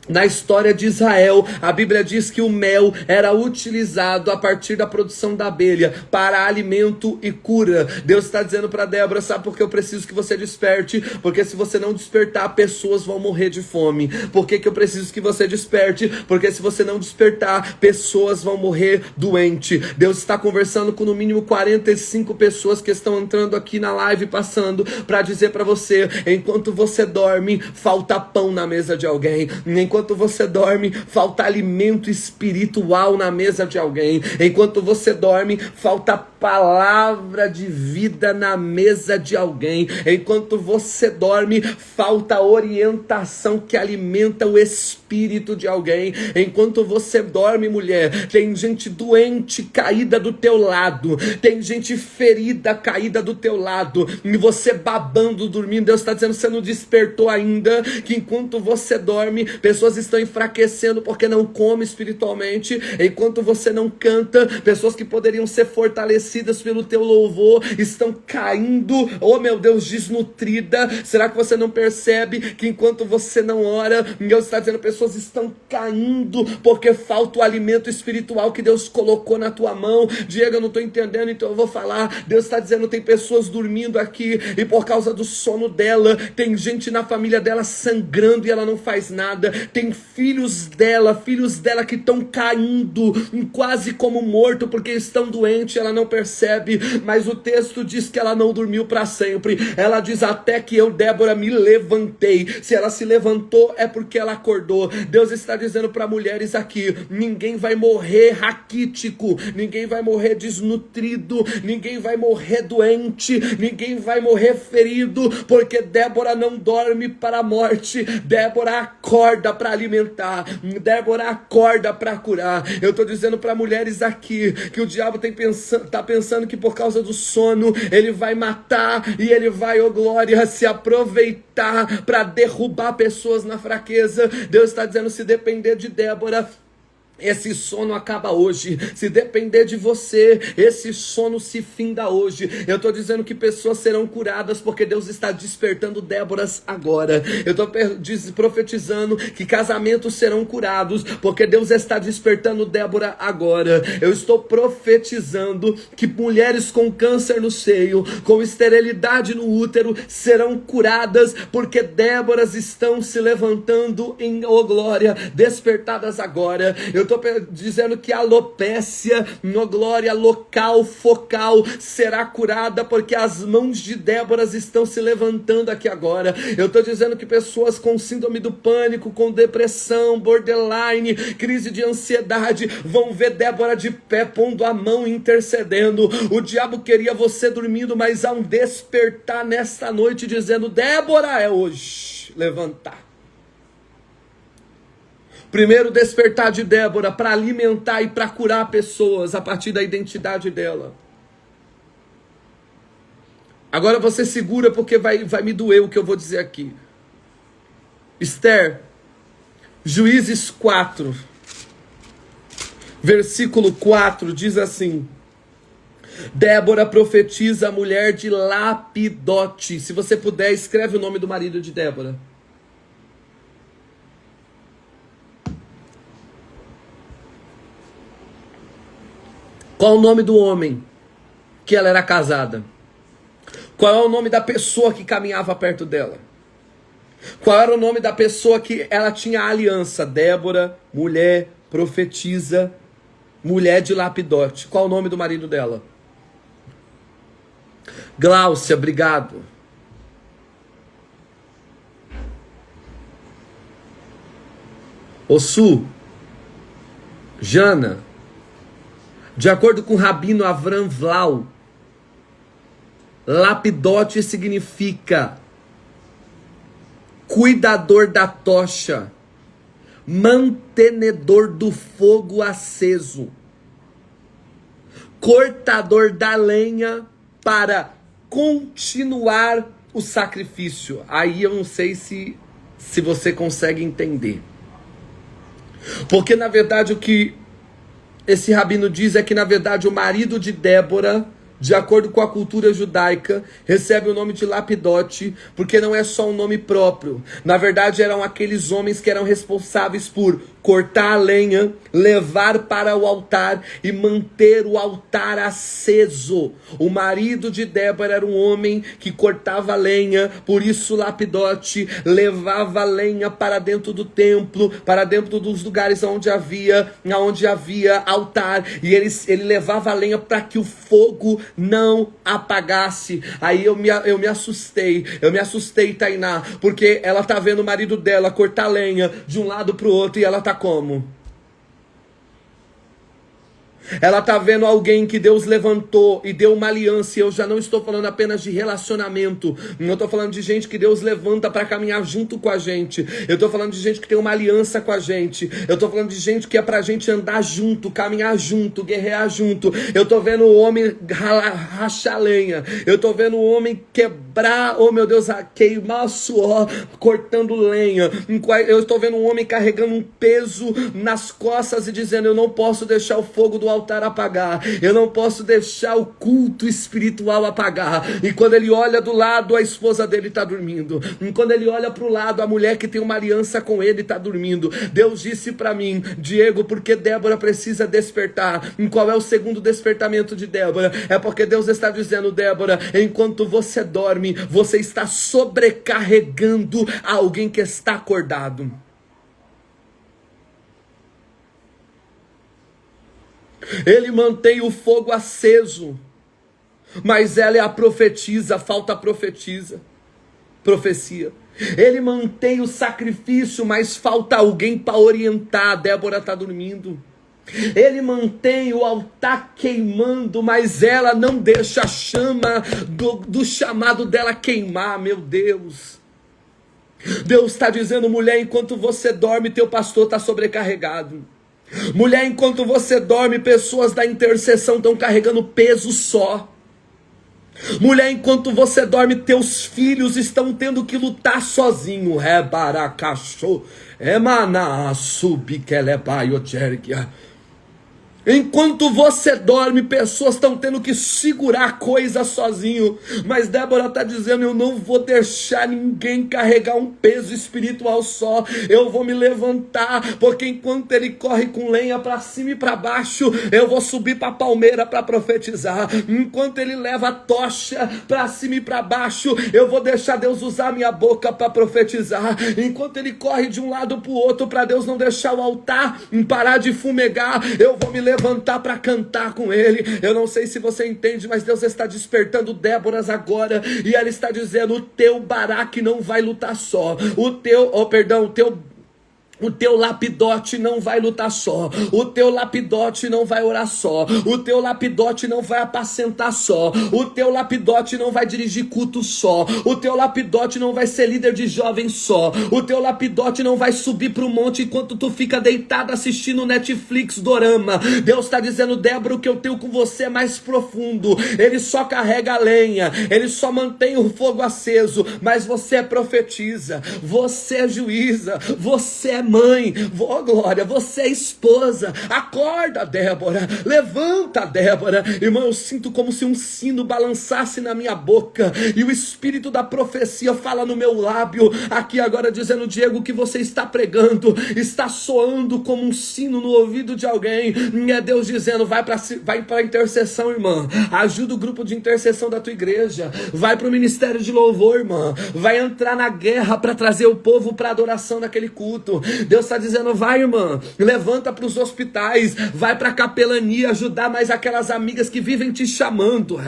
na história de Israel, a Bíblia diz que o mel era utilizado a partir da produção da abelha para alimento e cura. Deus está dizendo para Débora, sabe por que eu preciso que você desperte? Porque se você não despertar, pessoas vão morrer de fome. Por que eu preciso que você desperte? Porque se você não despertar, pessoas vão morrer doentes. Deus está conversando com no mínimo 45 pessoas que estão entrando aqui na live, passando, para dizer para você, enquanto você dorme, falta pão na mesa de alguém. Enquanto você dorme, falta alimento espiritual na mesa de alguém. Enquanto você dorme, falta palavra de vida na mesa de alguém. Enquanto você dorme, falta orientação que alimenta o espírito de alguém. Enquanto você dorme, mulher, tem gente doente caída do teu lado, tem gente ferida caída do teu lado, e você babando, dormindo. Deus está dizendo, você não despertou ainda, que enquanto você dorme, pessoas estão enfraquecendo porque não comem espiritualmente. Enquanto você não canta, pessoas que poderiam ser fortalecidas pelo teu louvor estão caindo, oh meu Deus, desnutrida. Será que você não percebe que enquanto você não ora, Deus está dizendo, pessoas estão caindo porque falta o alimento espiritual que Deus colocou na tua mão? Diego, eu não estou entendendo, então eu vou falar. Deus está dizendo, tem pessoas dormindo aqui e por causa do sono dela, tem gente na família dela sangrando e ela não faz nada. Tem filhos dela que estão caindo, quase como morto, porque estão doentes, ela não percebe, mas o texto diz que ela não dormiu para sempre. Ela diz, até que eu, Débora, me levantei. Se ela se levantou, é porque ela acordou. Deus está dizendo para mulheres aqui, ninguém vai morrer raquítico, ninguém vai morrer desnutrido, ninguém vai morrer doente, ninguém vai morrer ferido, porque Débora não dorme para a morte, Débora acorda para alimentar, Débora acorda para curar. Eu estou dizendo para mulheres aqui que o diabo tá pensando que por causa do sono ele vai matar e ele vai, oh glória, se aproveitar para derrubar pessoas na fraqueza. Deus está dizendo, se depender de Débora, esse sono acaba hoje. Se depender de você, esse sono se finda hoje. Eu estou dizendo que pessoas serão curadas porque Deus está despertando Déboras agora. Eu estou profetizando que casamentos serão curados porque Deus está despertando Débora agora. Eu estou profetizando que mulheres com câncer no seio, com esterilidade no útero, serão curadas porque Déboras estão se levantando em, oh glória, despertadas agora. Eu estou dizendo que a alopécia, no glória, local, focal, será curada porque as mãos de Déboras estão se levantando aqui agora. Eu estou dizendo que pessoas com síndrome do pânico, com depressão, borderline, crise de ansiedade, vão ver Débora de pé, pondo a mão e intercedendo. O diabo queria você dormindo, mas há um despertar nesta noite dizendo, Débora, é hoje, levantar. Primeiro despertar de Débora para alimentar e para curar pessoas a partir da identidade dela. Agora você segura porque vai me doer o que eu vou dizer aqui. Esther, Juízes 4, versículo 4 diz assim: Débora profetiza a mulher de Lapidote. Se você puder, escreve o nome do marido de Débora. Qual o nome do homem que ela era casada? Qual é o nome da pessoa que caminhava perto dela? Qual era o nome da pessoa que ela tinha aliança? Débora, mulher, profetiza, mulher de Lapidote. Qual o nome do marido dela? Gláucia, obrigado. Ossu, Jana. De acordo com o rabino Avram Vlau, Lapidote significa cuidador da tocha, mantenedor do fogo aceso, cortador da lenha para continuar o sacrifício. Aí eu não sei se você consegue entender. Porque na verdade o que esse rabino diz é que na verdade o marido de Débora, de acordo com a cultura judaica, recebe o nome de Lapidote, porque não é só um nome próprio. Na verdade eram aqueles homens que eram responsáveis por cortar a lenha, levar para o altar e manter o altar aceso. O marido de Débora era um homem que cortava lenha, por isso Lapidote levava a lenha para dentro do templo, para dentro dos lugares onde havia altar, e ele levava a lenha para que o fogo não apagasse. Aí eu me assustei, Tainá, porque ela tá vendo o marido dela cortar lenha de um lado pro outro e ela tá como? Ela está vendo alguém que Deus levantou e deu uma aliança. E eu já não estou falando apenas de relacionamento. Não estou falando de gente que Deus levanta para caminhar junto com a gente. Eu estou falando de gente que tem uma aliança com a gente. Eu estou falando de gente que é para a gente andar junto, caminhar junto, guerrear junto. Eu estou vendo o homem rachar lenha. Eu estou vendo o homem quebrar, oh meu Deus, queimar suor, cortando lenha. Eu estou vendo um homem carregando um peso nas costas e dizendo: eu não posso deixar o fogo do altar apagar, eu não posso deixar o culto espiritual apagar. E quando ele olha do lado, a esposa dele está dormindo. E quando ele olha para o lado, a mulher que tem uma aliança com ele está dormindo. Deus disse para mim: Diego, porque Débora precisa despertar. E qual é o segundo despertamento de Débora? É porque Deus está dizendo: Débora, enquanto você dorme, você está sobrecarregando alguém que está acordado. Ele mantém o fogo aceso, mas ela é a profetisa, falta a profecia. Ele mantém o sacrifício, mas falta alguém para orientar. Débora está dormindo. Ele mantém o altar queimando, mas ela não deixa a chama do chamado dela queimar. Meu Deus. Deus está dizendo, mulher, enquanto você dorme, teu pastor está sobrecarregado. Mulher, enquanto você dorme, pessoas da intercessão estão carregando peso só. Mulher, enquanto você dorme, teus filhos estão tendo que lutar sozinho. Rebaracacho, emana, subikelebaiochergia. Enquanto você dorme, pessoas estão tendo que segurar coisas sozinho. Mas Débora está dizendo, eu não vou deixar ninguém carregar um peso espiritual só. Eu vou me levantar, porque enquanto ele corre com lenha para cima e para baixo, eu vou subir para a palmeira para profetizar. Enquanto ele leva a tocha para cima e para baixo, eu vou deixar Deus usar minha boca para profetizar. Enquanto ele corre de um lado para o outro, para Deus não deixar o altar parar de fumegar, eu vou me levantar para cantar com ele. Eu não sei se você entende, mas Deus está despertando Déboras agora, e ela está dizendo, o teu Baraque não vai lutar só, o teu lapidote não vai lutar só, o teu lapidote não vai orar só, o teu lapidote não vai apacentar só, o teu lapidote não vai dirigir culto só, o teu lapidote não vai ser líder de jovens só, o teu lapidote não vai subir para o monte enquanto tu fica deitado assistindo Netflix dorama. Deus está dizendo, Débora, o que eu tenho com você é mais profundo. Ele só carrega a lenha, ele só mantém o fogo aceso, mas você profetiza, você é juíza, você é mãe, oh glória, você é esposa. Acorda, Débora, levanta, Débora. Irmão, eu sinto como se um sino balançasse na minha boca, e o espírito da profecia fala no meu lábio, aqui agora dizendo, Diego, o que você está pregando está soando como um sino no ouvido de alguém. É Deus dizendo, vai para a intercessão, irmã, ajuda o grupo de intercessão da tua igreja, vai para o ministério de louvor, irmã, vai entrar na guerra para trazer o povo para adoração naquele culto. Deus está dizendo, vai, irmã, levanta para os hospitais, vai para a capelania ajudar mais aquelas amigas que vivem te chamando.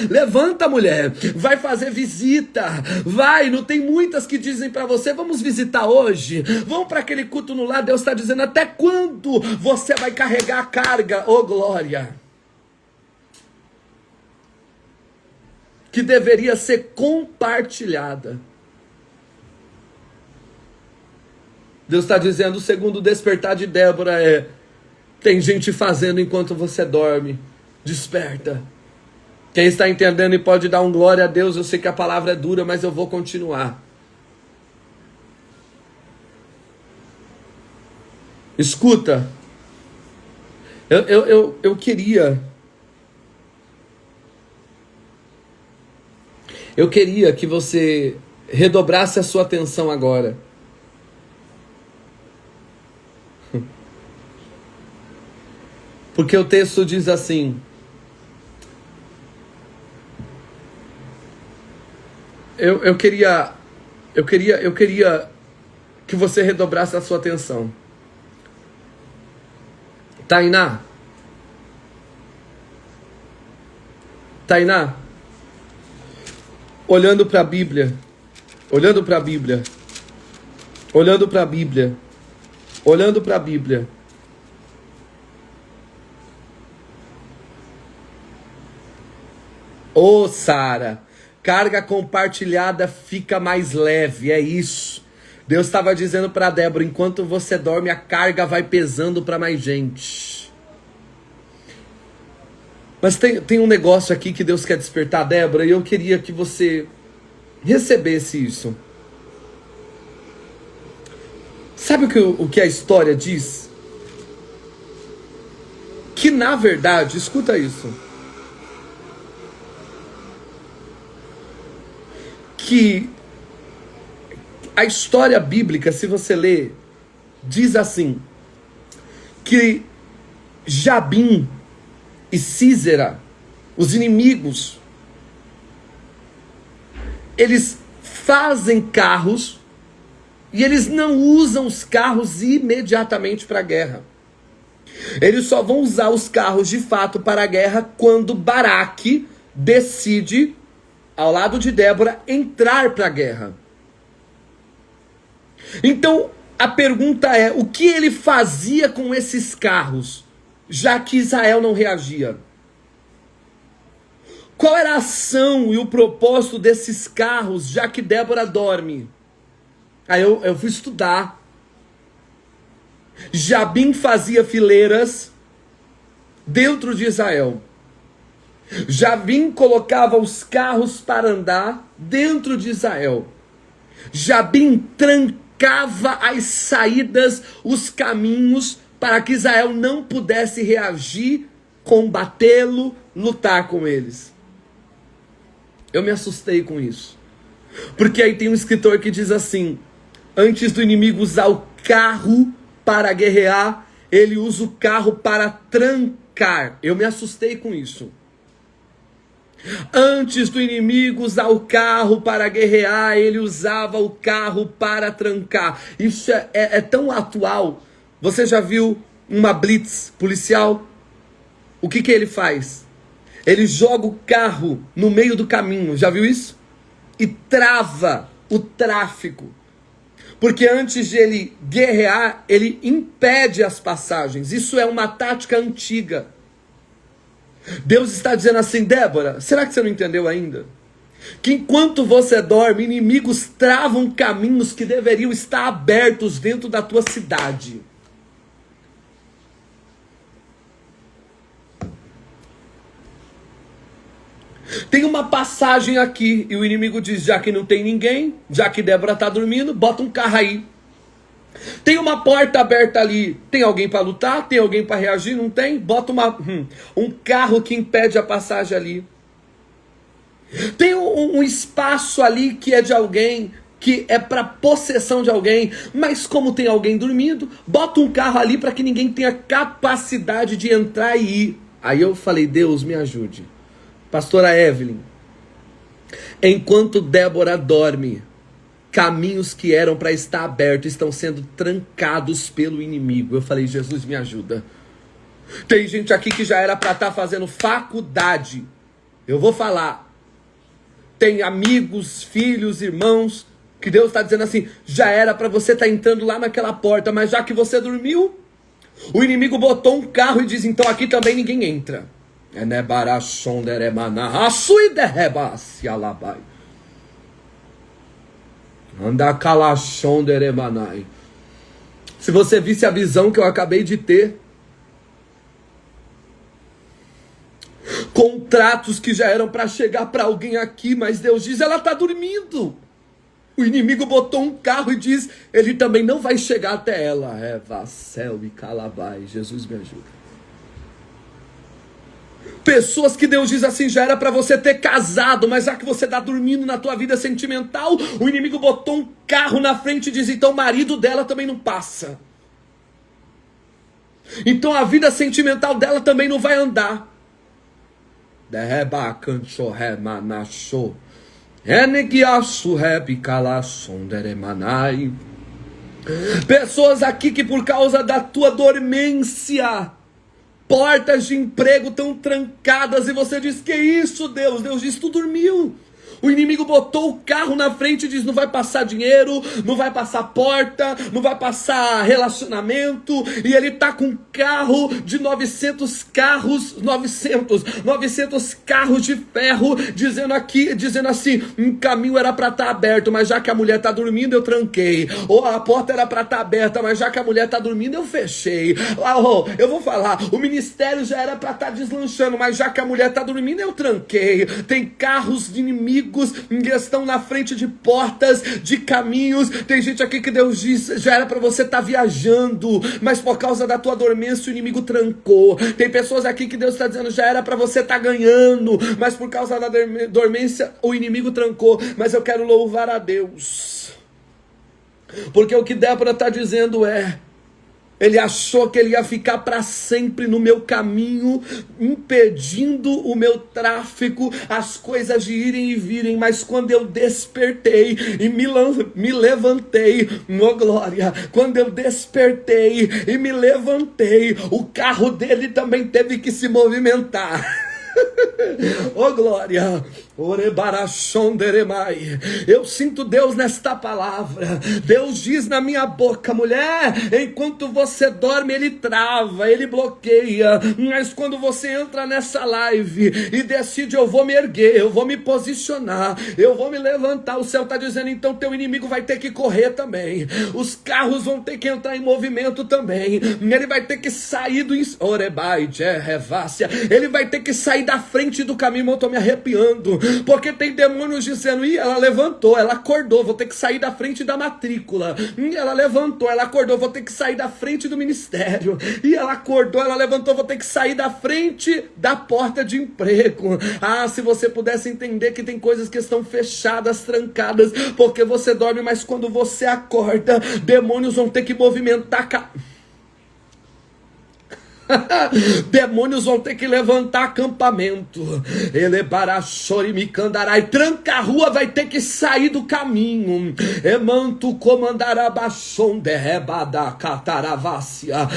Levanta, mulher, vai fazer visita, vai, não tem muitas que dizem para você, vamos visitar hoje, vamos para aquele culto no lar. Deus está dizendo, até quando você vai carregar a carga, oh glória, que deveria ser compartilhada? Deus está dizendo, o segundo despertar de Débora tem gente fazendo enquanto você dorme. Desperta. Quem está entendendo e pode dar um glória a Deus, eu sei que a palavra é dura, mas eu vou continuar. Escuta, eu queria que você redobrasse a sua atenção agora. Porque o texto diz assim, eu queria que você redobrasse a sua atenção. Tainá, olhando para a Bíblia, Ô Sara, carga compartilhada fica mais leve, é isso. Deus estava dizendo para Débora, enquanto você dorme, a carga vai pesando para mais gente. Mas tem um negócio aqui que Deus quer despertar, Débora, e eu queria que você recebesse isso. Sabe o que a história diz? Que na verdade, escuta isso, que a história bíblica, se você ler, diz assim, que Jabim e Sísera, os inimigos, eles fazem carros e eles não usam os carros imediatamente para a guerra. Eles só vão usar os carros de fato para a guerra quando Baraque decide, ao lado de Débora, entrar para a guerra. Então, a pergunta é, o que ele fazia com esses carros, já que Israel não reagia? Qual era a ação e o propósito desses carros, já que Débora dorme? Aí eu fui estudar. Jabim fazia fileiras dentro de Israel. Jabim colocava os carros para andar dentro de Israel. Jabim trancava as saídas, os caminhos, para que Israel não pudesse reagir, combatê-lo, lutar com eles. Eu me assustei com isso. Porque aí tem um escritor que diz assim: antes do inimigo usar o carro para guerrear, ele usa o carro para trancar. Eu me assustei com isso. Antes do inimigo usar o carro para guerrear, ele usava o carro para trancar. Isso é tão atual. Você já viu uma blitz policial? O que ele faz? Ele joga o carro no meio do caminho, já viu isso? E trava o tráfego. Porque antes de ele guerrear, ele impede as passagens. Isso é uma tática antiga. Deus está dizendo assim: Débora, será que você não entendeu ainda? Que enquanto você dorme, inimigos travam caminhos que deveriam estar abertos dentro da tua cidade. Tem uma passagem aqui, e o inimigo diz: já que não tem ninguém, já que Débora está dormindo, bota um carro aí. Tem uma porta aberta ali, tem alguém para lutar? Tem alguém para reagir? Não tem? Bota um carro que impede a passagem ali. Tem um espaço ali que é de alguém, que é para possessão de alguém, mas como tem alguém dormindo, bota um carro ali para que ninguém tenha capacidade de entrar e ir. Aí eu falei: Deus me ajude. Pastora Evelyn, enquanto Débora dorme, caminhos que eram para estar abertos estão sendo trancados pelo inimigo. Eu falei: Jesus me ajuda. Tem gente aqui que já era para estar fazendo faculdade. Eu vou falar. Tem amigos, filhos, irmãos, que Deus está dizendo assim: já era para você estar entrando lá naquela porta, mas já que você dormiu, o inimigo botou um carro e diz: então aqui também ninguém entra. Se você visse a visão que eu acabei de ter, contratos que já eram para chegar para alguém aqui, mas Deus diz: ela está dormindo. O inimigo botou um carro e diz: ele também não vai chegar até ela. Vacel e Calabai, Jesus me ajuda. Pessoas que Deus diz assim: já era para você ter casado, mas já que você está dormindo na tua vida sentimental, o inimigo botou um carro na frente e diz: então o marido dela também não passa. Então a vida sentimental dela também não vai andar. Pessoas aqui que por causa da tua dormência, portas de emprego estão trancadas e você diz: que isso, Deus? Deus diz: tu dormiu. O inimigo botou o carro na frente e diz: não vai passar dinheiro, não vai passar porta, não vai passar relacionamento. E ele está com um carro de 900 carros de ferro, dizendo assim: um caminho era para estar aberto, mas já que a mulher está dormindo, eu tranquei. Ou a porta era para estar aberta, mas já que a mulher está dormindo, eu fechei. Eu vou falar, o ministério já era para estar deslanchando, mas já que a mulher está dormindo, eu tranquei. Tem carros de inimigos que estão na frente de portas, de caminhos. Tem gente aqui que Deus diz: já era para você estar viajando, mas por causa da tua dormência o inimigo trancou. Tem pessoas aqui que Deus está dizendo: já era para você estar ganhando, mas por causa da dormência o inimigo trancou. Mas eu quero louvar a Deus, porque o que Débora está dizendo é: ele achou que ele ia ficar para sempre no meu caminho, impedindo o meu tráfego, as coisas de irem e virem. Mas quando eu despertei e me levantei, oh glória, quando eu despertei e me levantei, o carro dele também teve que se movimentar. Oh glória, Eu sinto Deus nesta palavra. Deus diz na minha boca: mulher, enquanto você dorme, Ele trava, Ele bloqueia. Mas quando você entra nessa live e decide: eu vou me erguer, eu vou me posicionar, eu vou me levantar, o céu está dizendo: então teu inimigo vai ter que correr também. Os carros vão ter que entrar em movimento também. Ele vai ter que sair do... Ele vai ter que sair da frente do caminho. Eu estou me arrepiando, porque tem demônios dizendo: ih, ela levantou, ela acordou, vou ter que sair da frente da matrícula. Ela levantou, ela acordou, vou ter que sair da frente do ministério. E ela acordou, ela levantou, vou ter que sair da frente da porta de emprego. Ah, se você pudesse entender que tem coisas que estão fechadas, trancadas, porque você dorme, mas quando você acorda, demônios vão ter que movimentar demônios vão ter que levantar acampamento. E tranca a rua, vai ter que sair do caminho. Emanto comandará bachon de rebada cataravassia.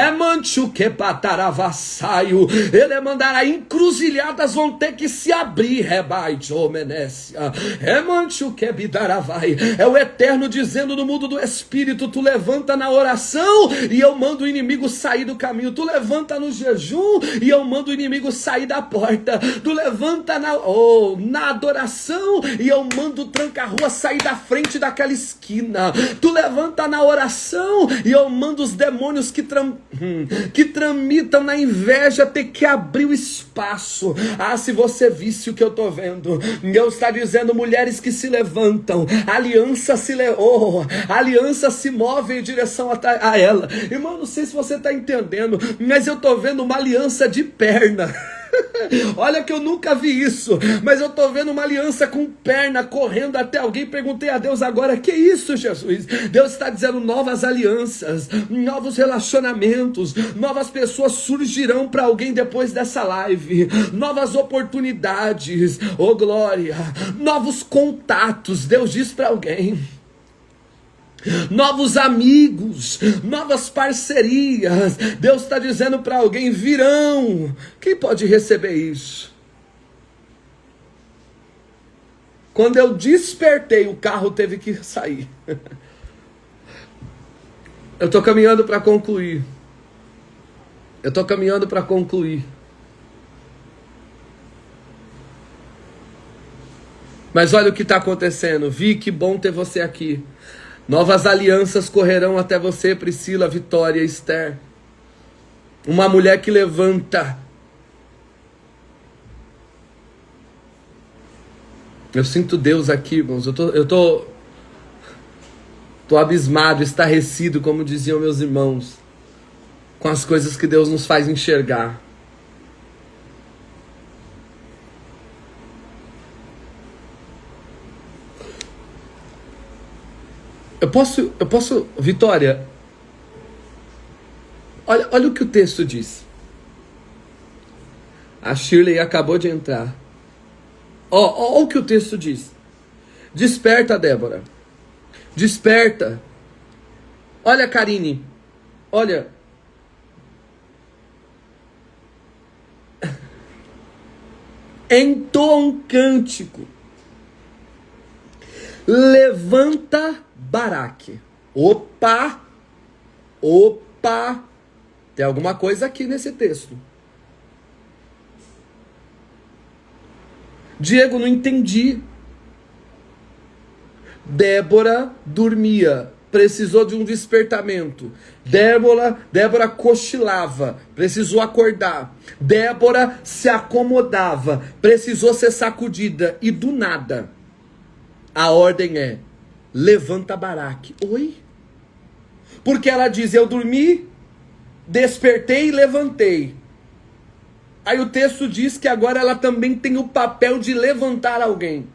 Emancho que pataravassaio. Ele mandará encruzilhadas, vão ter que se abrir. Rebai jomenécia. Emancho que bidaravai. É o Eterno dizendo no mundo do Espírito: tu levanta na oração e eu mando o inimigo sair do caminho. Tu levanta no jejum e eu mando o inimigo sair da porta. Tu levanta na adoração e eu mando o tranca-rua sair da frente daquela esquina. Tu levanta na oração e eu mando os demônios que tramitam na inveja ter que abrir o espaço. Ah, se você visse o que eu estou vendo. Deus está dizendo: mulheres que se levantam, aliança se move em direção a ela. Irmão, não sei se você está entendendo, mas eu estou vendo uma aliança de perna. Olha que eu nunca vi isso, mas eu estou vendo uma aliança com perna correndo até alguém. Perguntei a Deus agora: que isso, Jesus? Deus está dizendo: novas alianças, novos relacionamentos, novas pessoas surgirão para alguém depois dessa live, novas oportunidades, oh glória, novos contatos. Deus diz para alguém: novos amigos, novas parcerias. Deus está dizendo para alguém: virão. Quem pode receber isso? Quando eu despertei, o carro teve que sair. Eu estou caminhando para concluir. Mas olha o que está acontecendo. Vi, que bom ter você aqui. Novas alianças correrão até você, Priscila, Vitória, Esther. Uma mulher que levanta. Eu sinto Deus aqui, irmãos. Eu tô abismado, estarrecido, como diziam meus irmãos, com as coisas que Deus nos faz enxergar. Eu posso, Vitória, olha o que o texto diz. A Shirley acabou de entrar. Olha o que o texto diz. Desperta, Débora. Desperta. Olha, Karine. Olha. Entoa um cântico. Levanta Baraque. Opa! Tem alguma coisa aqui nesse texto. Diego, não entendi. Débora dormia, precisou de um despertamento. Débora cochilava, precisou acordar. Débora se acomodava, precisou ser sacudida. E do nada, a ordem é: levanta Baraque. Oi? Porque ela diz: eu dormi, despertei e levantei. Aí o texto diz que agora ela também tem o papel de levantar alguém.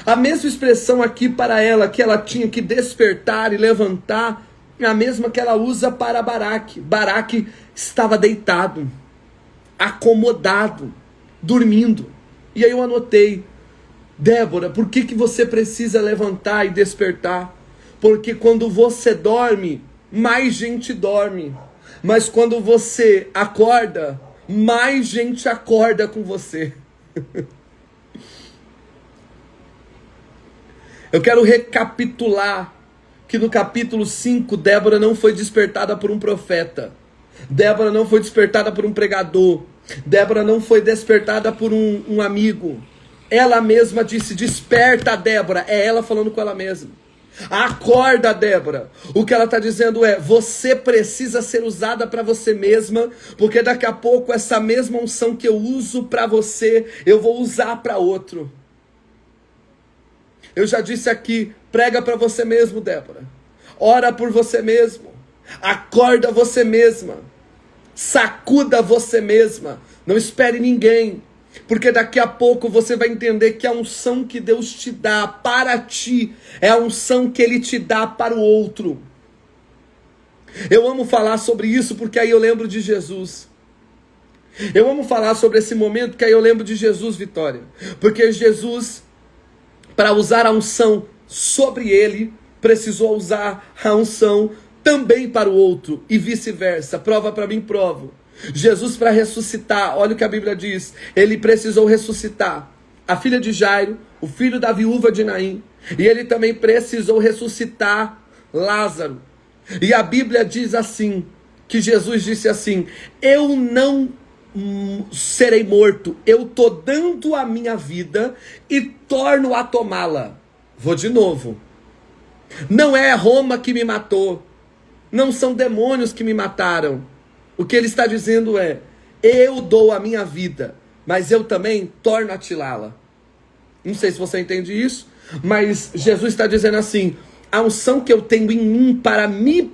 A mesma expressão aqui para ela, que ela tinha que despertar e levantar, é a mesma que ela usa para Baraque. Baraque estava deitado, acomodado, dormindo. E aí eu anotei: Débora, por que você precisa levantar e despertar? Porque quando você dorme, mais gente dorme. Mas quando você acorda, mais gente acorda com você. Eu quero recapitular que no capítulo 5, Débora não foi despertada por um profeta. Débora não foi despertada por um pregador. Débora não foi despertada por um amigo. Ela mesma disse: desperta, Débora. É ela falando com ela mesma. Acorda, Débora. O que ela está dizendo é: você precisa ser usada para você mesma, porque daqui a pouco essa mesma unção que eu uso para você, eu vou usar para outro. Eu já disse aqui: prega para você mesmo, Débora. Ora por você mesmo. Acorda você mesma. Sacuda você mesma. Não espere ninguém. Porque daqui a pouco você vai entender que a unção que Deus te dá para ti é a unção que Ele te dá para o outro. Eu amo falar sobre isso porque aí eu lembro de Jesus. Eu amo falar sobre esse momento porque aí eu lembro de Jesus, Vitória. Porque Jesus, para usar a unção sobre Ele, precisou usar a unção também para o outro e vice-versa. Prova para mim, provo. Jesus, para ressuscitar, olha o que a Bíblia diz, ele precisou ressuscitar a filha de Jairo, o filho da viúva de Naim, e ele também precisou ressuscitar Lázaro. E a Bíblia diz assim, que Jesus disse assim: eu não serei morto, eu estou dando a minha vida e torno a tomá-la. Vou de novo. Não é Roma que me matou, não são demônios que me mataram. O que ele está dizendo é: eu dou a minha vida, mas eu também torno a tirá-la. Não sei se você entende isso, mas Jesus está dizendo assim: a unção que eu tenho em mim para me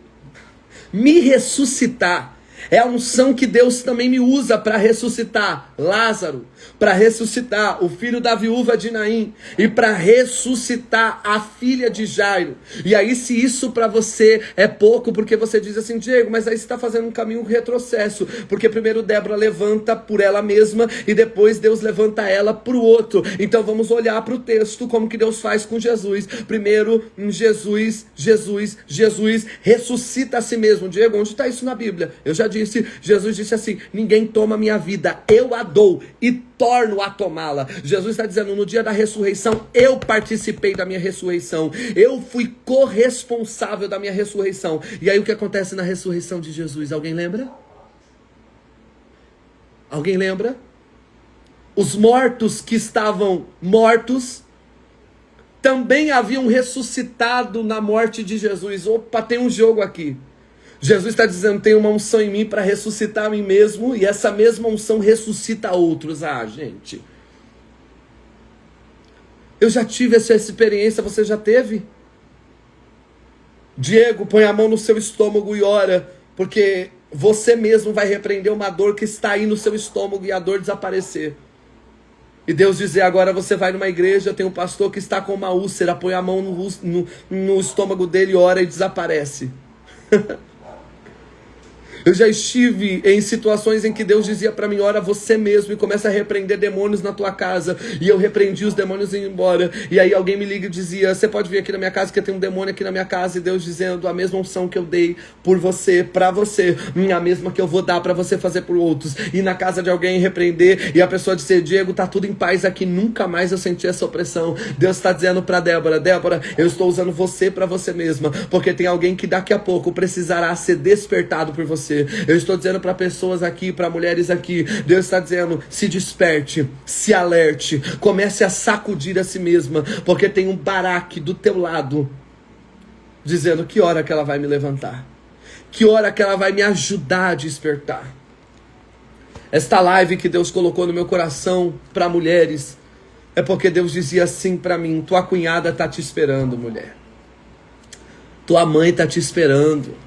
ressuscitar, é a unção que Deus também me usa para ressuscitar Lázaro, para ressuscitar o filho da viúva de Naim e para ressuscitar a filha de Jairo. E aí, se isso para você é pouco, porque você diz assim: Diego, mas aí você está fazendo um caminho retrocesso, porque primeiro Débora levanta por ela mesma e depois Deus levanta ela para o outro. Então vamos olhar para o texto, como que Deus faz com Jesus. Primeiro, Jesus ressuscita a si mesmo. Diego, onde está isso na Bíblia? Eu já disse, Jesus disse assim: ninguém toma minha vida, eu a dou e torno a tomá-la. Jesus está dizendo: no dia da ressurreição, eu participei da minha ressurreição, eu fui corresponsável da minha ressurreição. E aí o que acontece na ressurreição de Jesus? Alguém lembra? Alguém lembra? Os mortos que estavam mortos também haviam ressuscitado na morte de Jesus. Opa, tem um jogo aqui. Jesus está dizendo: tem uma unção em mim para ressuscitar a mim mesmo, e essa mesma unção ressuscita outros. Ah, gente, eu já tive essa experiência, você já teve? Diego, põe a mão no seu estômago e ora, porque você mesmo vai repreender uma dor que está aí no seu estômago e a dor desaparecer. E Deus dizer: agora você vai numa igreja, tem um pastor que está com uma úlcera, põe a mão no estômago dele, ora e desaparece. Eu já estive em situações em que Deus dizia para mim: ora você mesmo e começa a repreender demônios na tua casa. E eu repreendi os demônios e ia embora. E aí alguém me liga e dizia: você pode vir aqui na minha casa que tem um demônio aqui na minha casa. E Deus dizendo: a mesma unção que eu dei por você, para você, a mesma que eu vou dar para você fazer por outros. E na casa de alguém repreender, e a pessoa dizer: Diego, tá tudo em paz aqui, nunca mais eu senti essa opressão. Deus está dizendo para Débora: Débora, eu estou usando você para você mesma, porque tem alguém que daqui a pouco precisará ser despertado por você. Eu estou dizendo para pessoas aqui, para mulheres aqui, Deus está dizendo: se desperte, se alerte, comece a sacudir a si mesma, porque tem um Baraque do teu lado, dizendo: que hora que ela vai me levantar? Que hora que ela vai me ajudar a despertar? Esta live que Deus colocou no meu coração para mulheres, é porque Deus dizia assim para mim: tua cunhada está te esperando, mulher. Tua mãe está te esperando.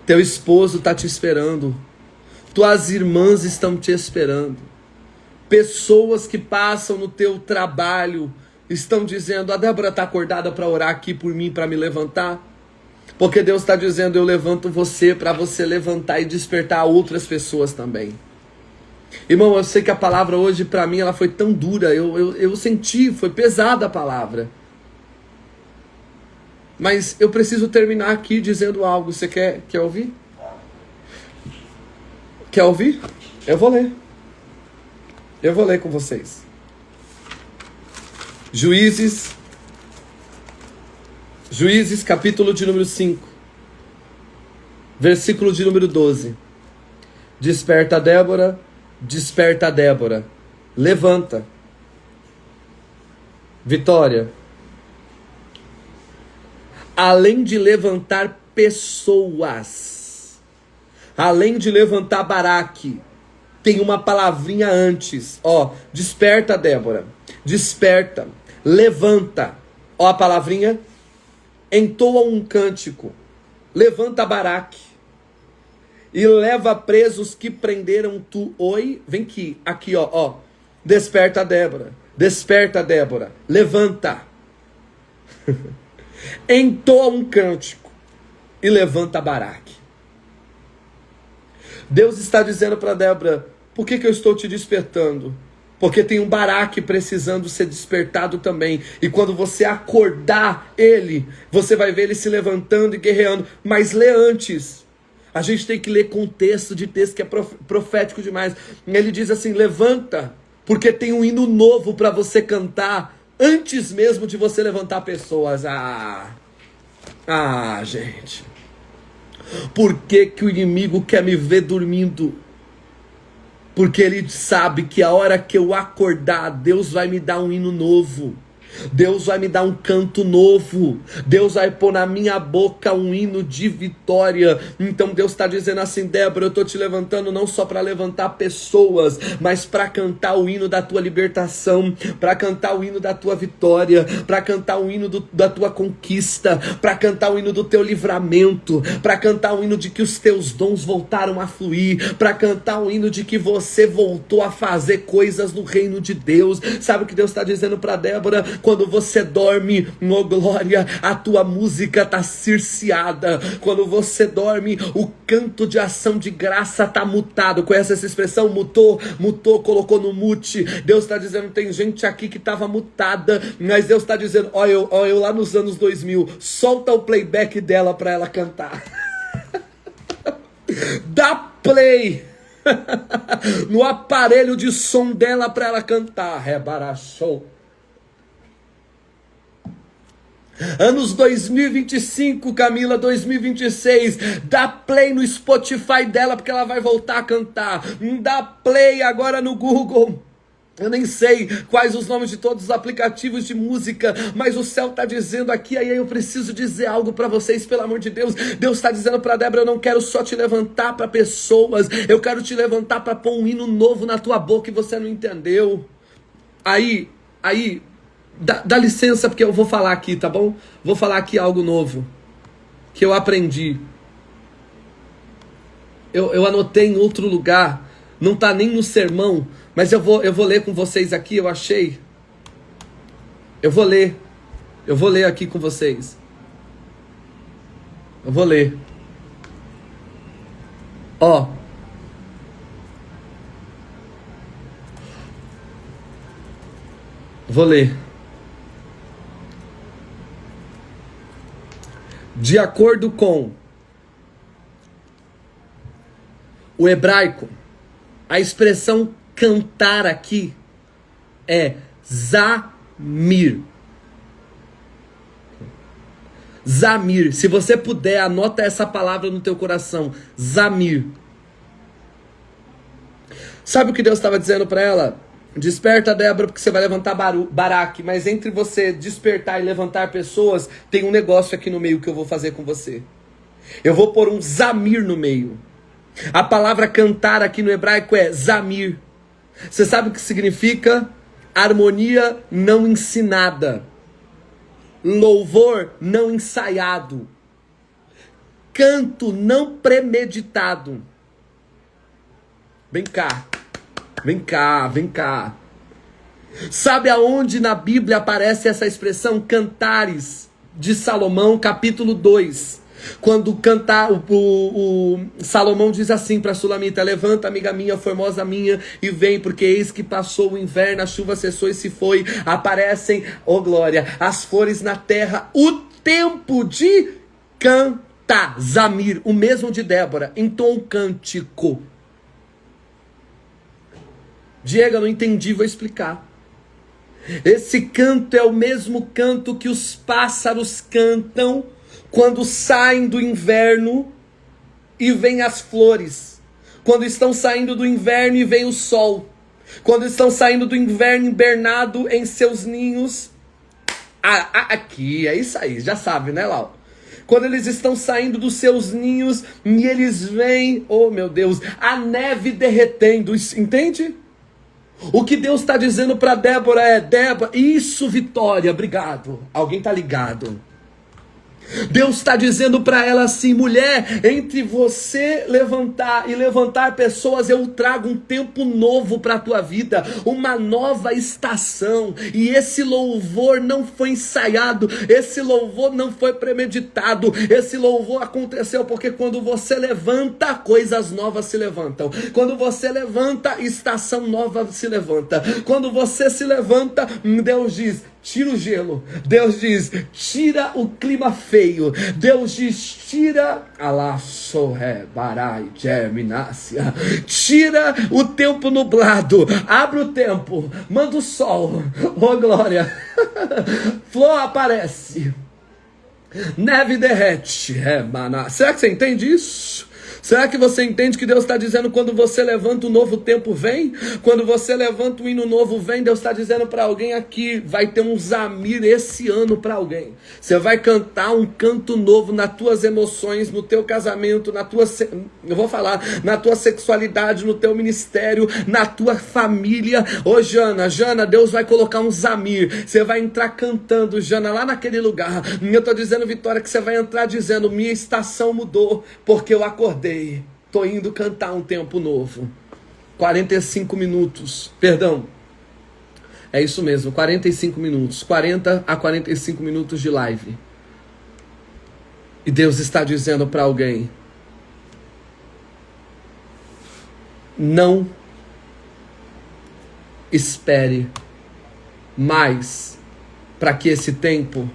Teu esposo está te esperando. Tuas irmãs estão te esperando. Pessoas que passam no teu trabalho estão dizendo: a Débora está acordada para orar aqui por mim, para me levantar. Porque Deus está dizendo: eu levanto você para você levantar e despertar outras pessoas também. Irmão, eu sei que a palavra hoje para mim ela foi tão dura. Eu senti, foi pesada a palavra. Mas eu preciso terminar aqui dizendo algo. Você quer ouvir? Quer ouvir? Eu vou ler. Eu vou ler com vocês. Juízes, Juízes, capítulo de número 5, versículo de número 12. Desperta, Débora, levanta. Vitória. Além de levantar pessoas, além de levantar Baraque, tem uma palavrinha antes. Ó, desperta, Débora, desperta, levanta. Ó a palavrinha, entoa um cântico, levanta Baraque e leva presos que prenderam tu. Oi, vem aqui, ó. Desperta, Débora, levanta. Entoa um cântico e levanta Baraque. Deus está dizendo para Débora: por que eu estou te despertando? Porque tem um Baraque precisando ser despertado também. E quando você acordar ele, você vai ver ele se levantando e guerreando. Mas lê antes. A gente tem que ler contexto de texto que é profético demais. Ele diz assim: levanta, porque tem um hino novo para você cantar antes mesmo de você levantar pessoas. Gente. Por que o inimigo quer me ver dormindo? Porque ele sabe que a hora que eu acordar, Deus vai me dar um hino novo. Deus vai me dar um canto novo. Deus vai pôr na minha boca um hino de vitória. Então Deus está dizendo assim: Débora, eu estou te levantando não só para levantar pessoas, mas para cantar o hino da tua libertação, para cantar o hino da tua vitória, para cantar o hino da tua conquista, para cantar o hino do teu livramento, para cantar o hino de que os teus dons voltaram a fluir, para cantar o hino de que você voltou a fazer coisas no reino de Deus. Sabe o que Deus está dizendo para Débora? Quando você dorme, oh glória, a tua música está cerceada. Quando você dorme, o canto de ação de graça está mutado. Conhece essa expressão? Mutou, colocou no mute. Deus está dizendo: tem gente aqui que estava mutada, mas Deus está dizendo: ó eu lá nos anos 2000, solta o playback dela para ela cantar. Dá play no aparelho de som dela para ela cantar. Rebarachou. Anos 2025, Camila, 2026, dá play no Spotify dela, porque ela vai voltar a cantar. Dá play agora no Google. Eu nem sei quais os nomes de todos os aplicativos de música, mas o céu está dizendo aqui, aí eu preciso dizer algo para vocês, pelo amor de Deus. Deus está dizendo para Débora: eu não quero só te levantar para pessoas, eu quero te levantar para pôr um hino novo na tua boca e você não entendeu. Aí, dá licença, porque eu vou falar aqui, tá bom? Vou falar aqui algo novo que eu aprendi. Eu anotei em outro lugar, não tá nem no sermão, mas eu vou ler com vocês aqui. Eu achei. Eu vou ler aqui com vocês. Eu vou ler. Ó. Vou ler. De acordo com o hebraico, a expressão cantar aqui é zamir. Zamir. Se você puder, anota essa palavra no teu coração. Zamir. Sabe o que Deus estava dizendo para ela? Desperta, Débora, porque você vai levantar Baraque. Mas entre você despertar e levantar pessoas, tem um negócio aqui no meio que eu vou fazer com você. Eu vou pôr um zamir no meio. A palavra cantar aqui no hebraico é zamir. Você sabe o que significa? Harmonia não ensinada. Louvor não ensaiado. Canto não premeditado. Vem cá. Vem cá. Sabe aonde na Bíblia aparece essa expressão? Cantares de Salomão, capítulo 2. Quando cantar, o Salomão diz assim para Sulamita: levanta, amiga minha, formosa minha, e vem, porque eis que passou o inverno, a chuva cessou e se foi. Aparecem, oh glória, as flores na terra, o tempo de cantar. Zamir, o mesmo de Débora, em tom cântico. Diego, eu não entendi, vou explicar. Esse canto é o mesmo canto que os pássaros cantam quando saem do inverno e vêm as flores. Quando estão saindo do inverno e vem o sol. Quando estão saindo do inverno hibernado em seus ninhos. Aqui, é isso aí, já sabe, né, Lau? Quando eles estão saindo dos seus ninhos e eles veem, oh meu Deus, a neve derretendo, entende? O que Deus está dizendo para Débora é: Débora, isso, Vitória, obrigado. Alguém tá ligado? Deus está dizendo para ela assim: mulher, entre você levantar e levantar pessoas, eu trago um tempo novo para a tua vida, uma nova estação. E esse louvor não foi ensaiado, esse louvor não foi premeditado, esse louvor aconteceu porque quando você levanta, coisas novas se levantam. Quando você levanta, estação nova se levanta. Quando você se levanta, Deus diz: tira o gelo. Deus diz: tira o clima feio. Deus diz: tira tira o tempo nublado. Abre o tempo. Manda o sol. Oh glória. Flor aparece. Neve derrete. Será que você entende isso? Será que você entende que Deus está dizendo: quando você levanta, um novo tempo vem? Quando você levanta, um hino novo vem. Deus está dizendo para alguém aqui: vai ter um Zamir esse ano para alguém. Você vai cantar um canto novo nas tuas emoções, no teu casamento, na tua sexualidade, no teu ministério, na tua família. Ô Jana, Deus vai colocar um Zamir. Você vai entrar cantando, Jana, lá naquele lugar. Eu estou dizendo, Vitória, que você vai entrar dizendo: minha estação mudou, porque eu acordei. Tô indo cantar um tempo novo. 45 minutos. Perdão. É isso mesmo, 45 minutos. 40 a 45 minutos de live. E Deus está dizendo para alguém: não espere mais para que esse tempo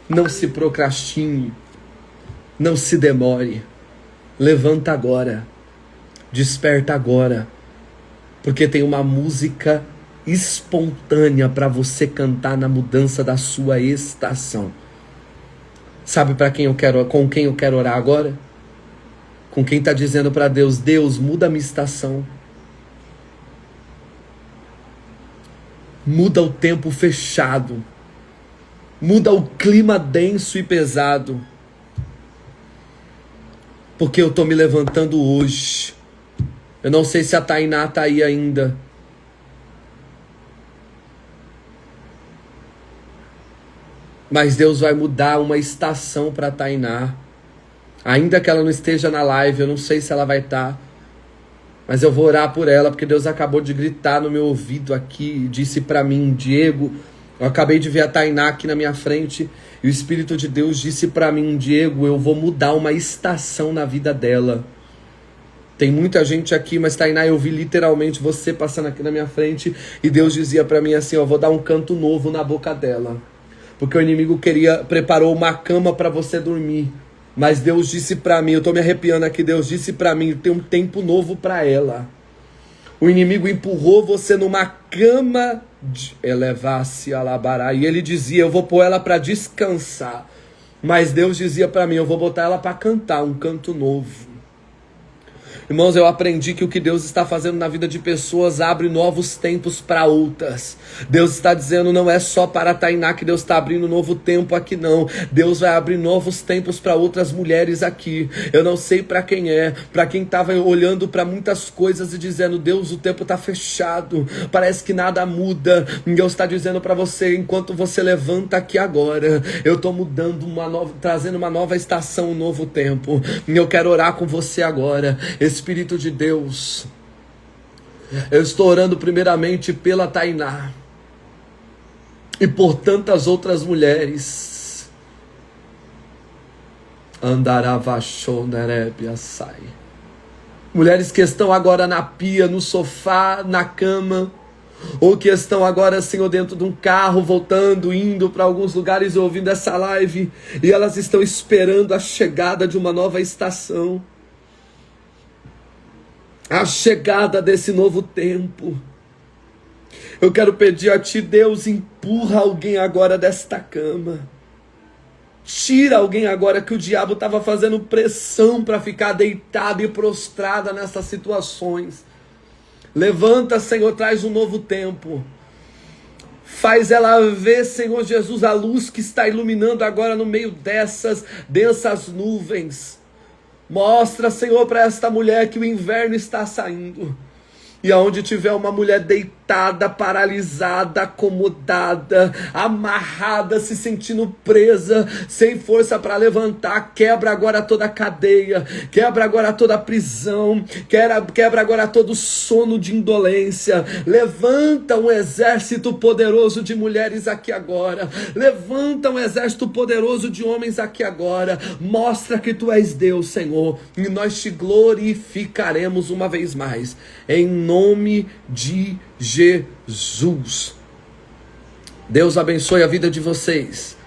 não se procrastine, não se demore. Levanta agora, desperta agora, porque tem uma música espontânea para você cantar na mudança da sua estação. Sabe com quem eu quero orar agora? Com quem está dizendo para Deus: Deus, muda a minha estação. Muda o tempo fechado. Muda o clima denso e pesado. Porque eu estou me levantando hoje. Eu não sei se a Tainá está aí ainda. Mas Deus vai mudar uma estação para a Tainá. Ainda que ela não esteja na live, eu não sei se ela vai estar. Mas eu vou orar por ela, porque Deus acabou de gritar no meu ouvido aqui e disse para mim: Diego, eu acabei de ver a Tainá aqui na minha frente. E o Espírito de Deus disse para mim: Diego, eu vou mudar uma estação na vida dela. Tem muita gente aqui, mas Tainá, eu vi literalmente você passando aqui na minha frente. E Deus dizia para mim assim: vou dar um canto novo na boca dela. Porque o inimigo preparou uma cama para você dormir. Mas Deus disse para mim, eu estou me arrepiando aqui, Deus disse para mim: tem um tempo novo para ela. O inimigo empurrou você numa cama de elevar-se a labará. E ele dizia: eu vou pôr ela para descansar. Mas Deus dizia para mim: eu vou botar ela para cantar um canto novo. Irmãos, eu aprendi que o que Deus está fazendo na vida de pessoas abre novos tempos para outras. Deus está dizendo: não é só para a Tainá que Deus está abrindo um novo tempo aqui, não. Deus vai abrir novos tempos para outras mulheres aqui. Eu não sei para quem é, para quem estava olhando para muitas coisas e dizendo: Deus, o tempo está fechado, parece que nada muda. E Deus está dizendo para você: enquanto você levanta aqui agora, eu estou trazendo uma nova estação, um novo tempo. E eu quero orar com você agora. Espírito de Deus, eu estou orando primeiramente pela Tainá e por tantas outras mulheres. Mulheres que estão agora na pia, no sofá, na cama, ou que estão agora, Senhor, dentro de um carro, voltando, indo para alguns lugares, ouvindo essa live, e elas estão esperando a chegada de uma nova estação. A chegada desse novo tempo. Eu quero pedir a ti, Deus, empurra alguém agora desta cama. Tira alguém agora que o diabo estava fazendo pressão para ficar deitada e prostrada nessas situações. Levanta, Senhor, traz um novo tempo. Faz ela ver, Senhor Jesus, a luz que está iluminando agora no meio dessas densas nuvens. Mostra, Senhor, para esta mulher que o inverno está saindo. E aonde tiver uma mulher deitada, paralisada, acomodada, amarrada, se sentindo presa, sem força para levantar, quebra agora toda a cadeia, quebra agora toda a prisão, quebra agora todo sono de indolência. Levanta um exército poderoso de mulheres aqui agora, levanta um exército poderoso de homens aqui agora. Mostra que tu és Deus, Senhor, e nós te glorificaremos uma vez mais, em nome de Jesus. Deus abençoe a vida de vocês.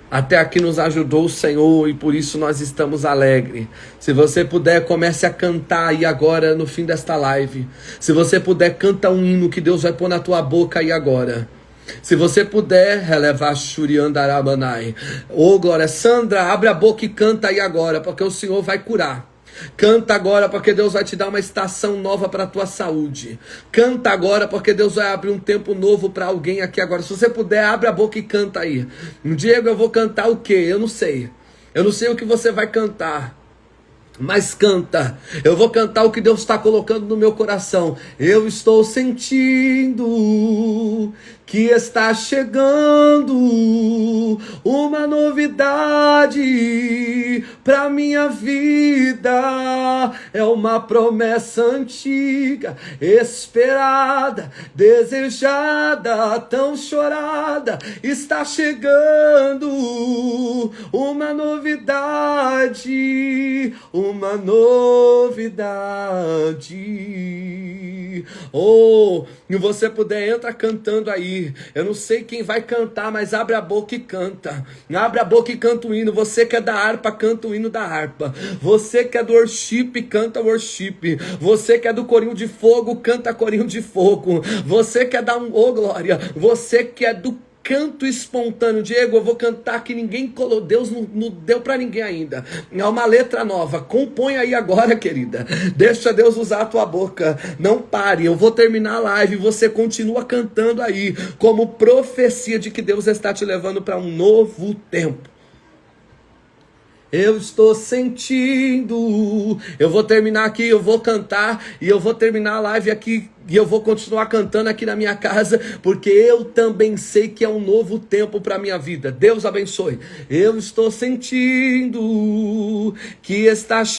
Até aqui nos ajudou o Senhor e por isso nós estamos alegres. Se você puder, comece a cantar aí agora no fim desta live. Se você puder, canta um hino que Deus vai pôr na tua boca aí agora. Se você puder, relevar Shuriandarabanai. Ô glória, Sandra, abre a boca e canta aí agora, porque o Senhor vai curar. Canta agora porque Deus vai te dar uma estação nova para a tua saúde. Canta agora porque Deus vai abrir um tempo novo para alguém aqui agora. Se você puder, abre a boca e canta aí. Diego, eu vou cantar o quê? Eu não sei. Eu não sei o que você vai cantar. Mas canta, eu vou cantar o que Deus está colocando no meu coração. Eu estou sentindo que está chegando uma novidade para minha vida. É uma promessa antiga, esperada, desejada, tão chorada. Está chegando uma novidade, uma novidade. Oh, e você puder, entra cantando aí. Eu não sei quem vai cantar, mas abre a boca e canta. Abre a boca e canta o hino. Você que é da harpa, canta o hino da harpa. Você que é do worship, canta worship. Você que é do corinho de fogo, canta corinho de fogo. Você que é da glória. Você que é do canto espontâneo. Diego, eu vou cantar que ninguém colou, Deus não deu para ninguém ainda. É uma letra nova. Compõe aí agora, querida. Deixa Deus usar a tua boca. Não pare. Eu vou terminar a live e você continua cantando aí, como profecia de que Deus está te levando para um novo tempo. Eu estou sentindo. Eu vou terminar aqui, eu vou cantar e eu vou terminar a live aqui e eu vou continuar cantando aqui na minha casa, porque eu também sei que é um novo tempo para minha vida. Deus abençoe. Eu estou sentindo que está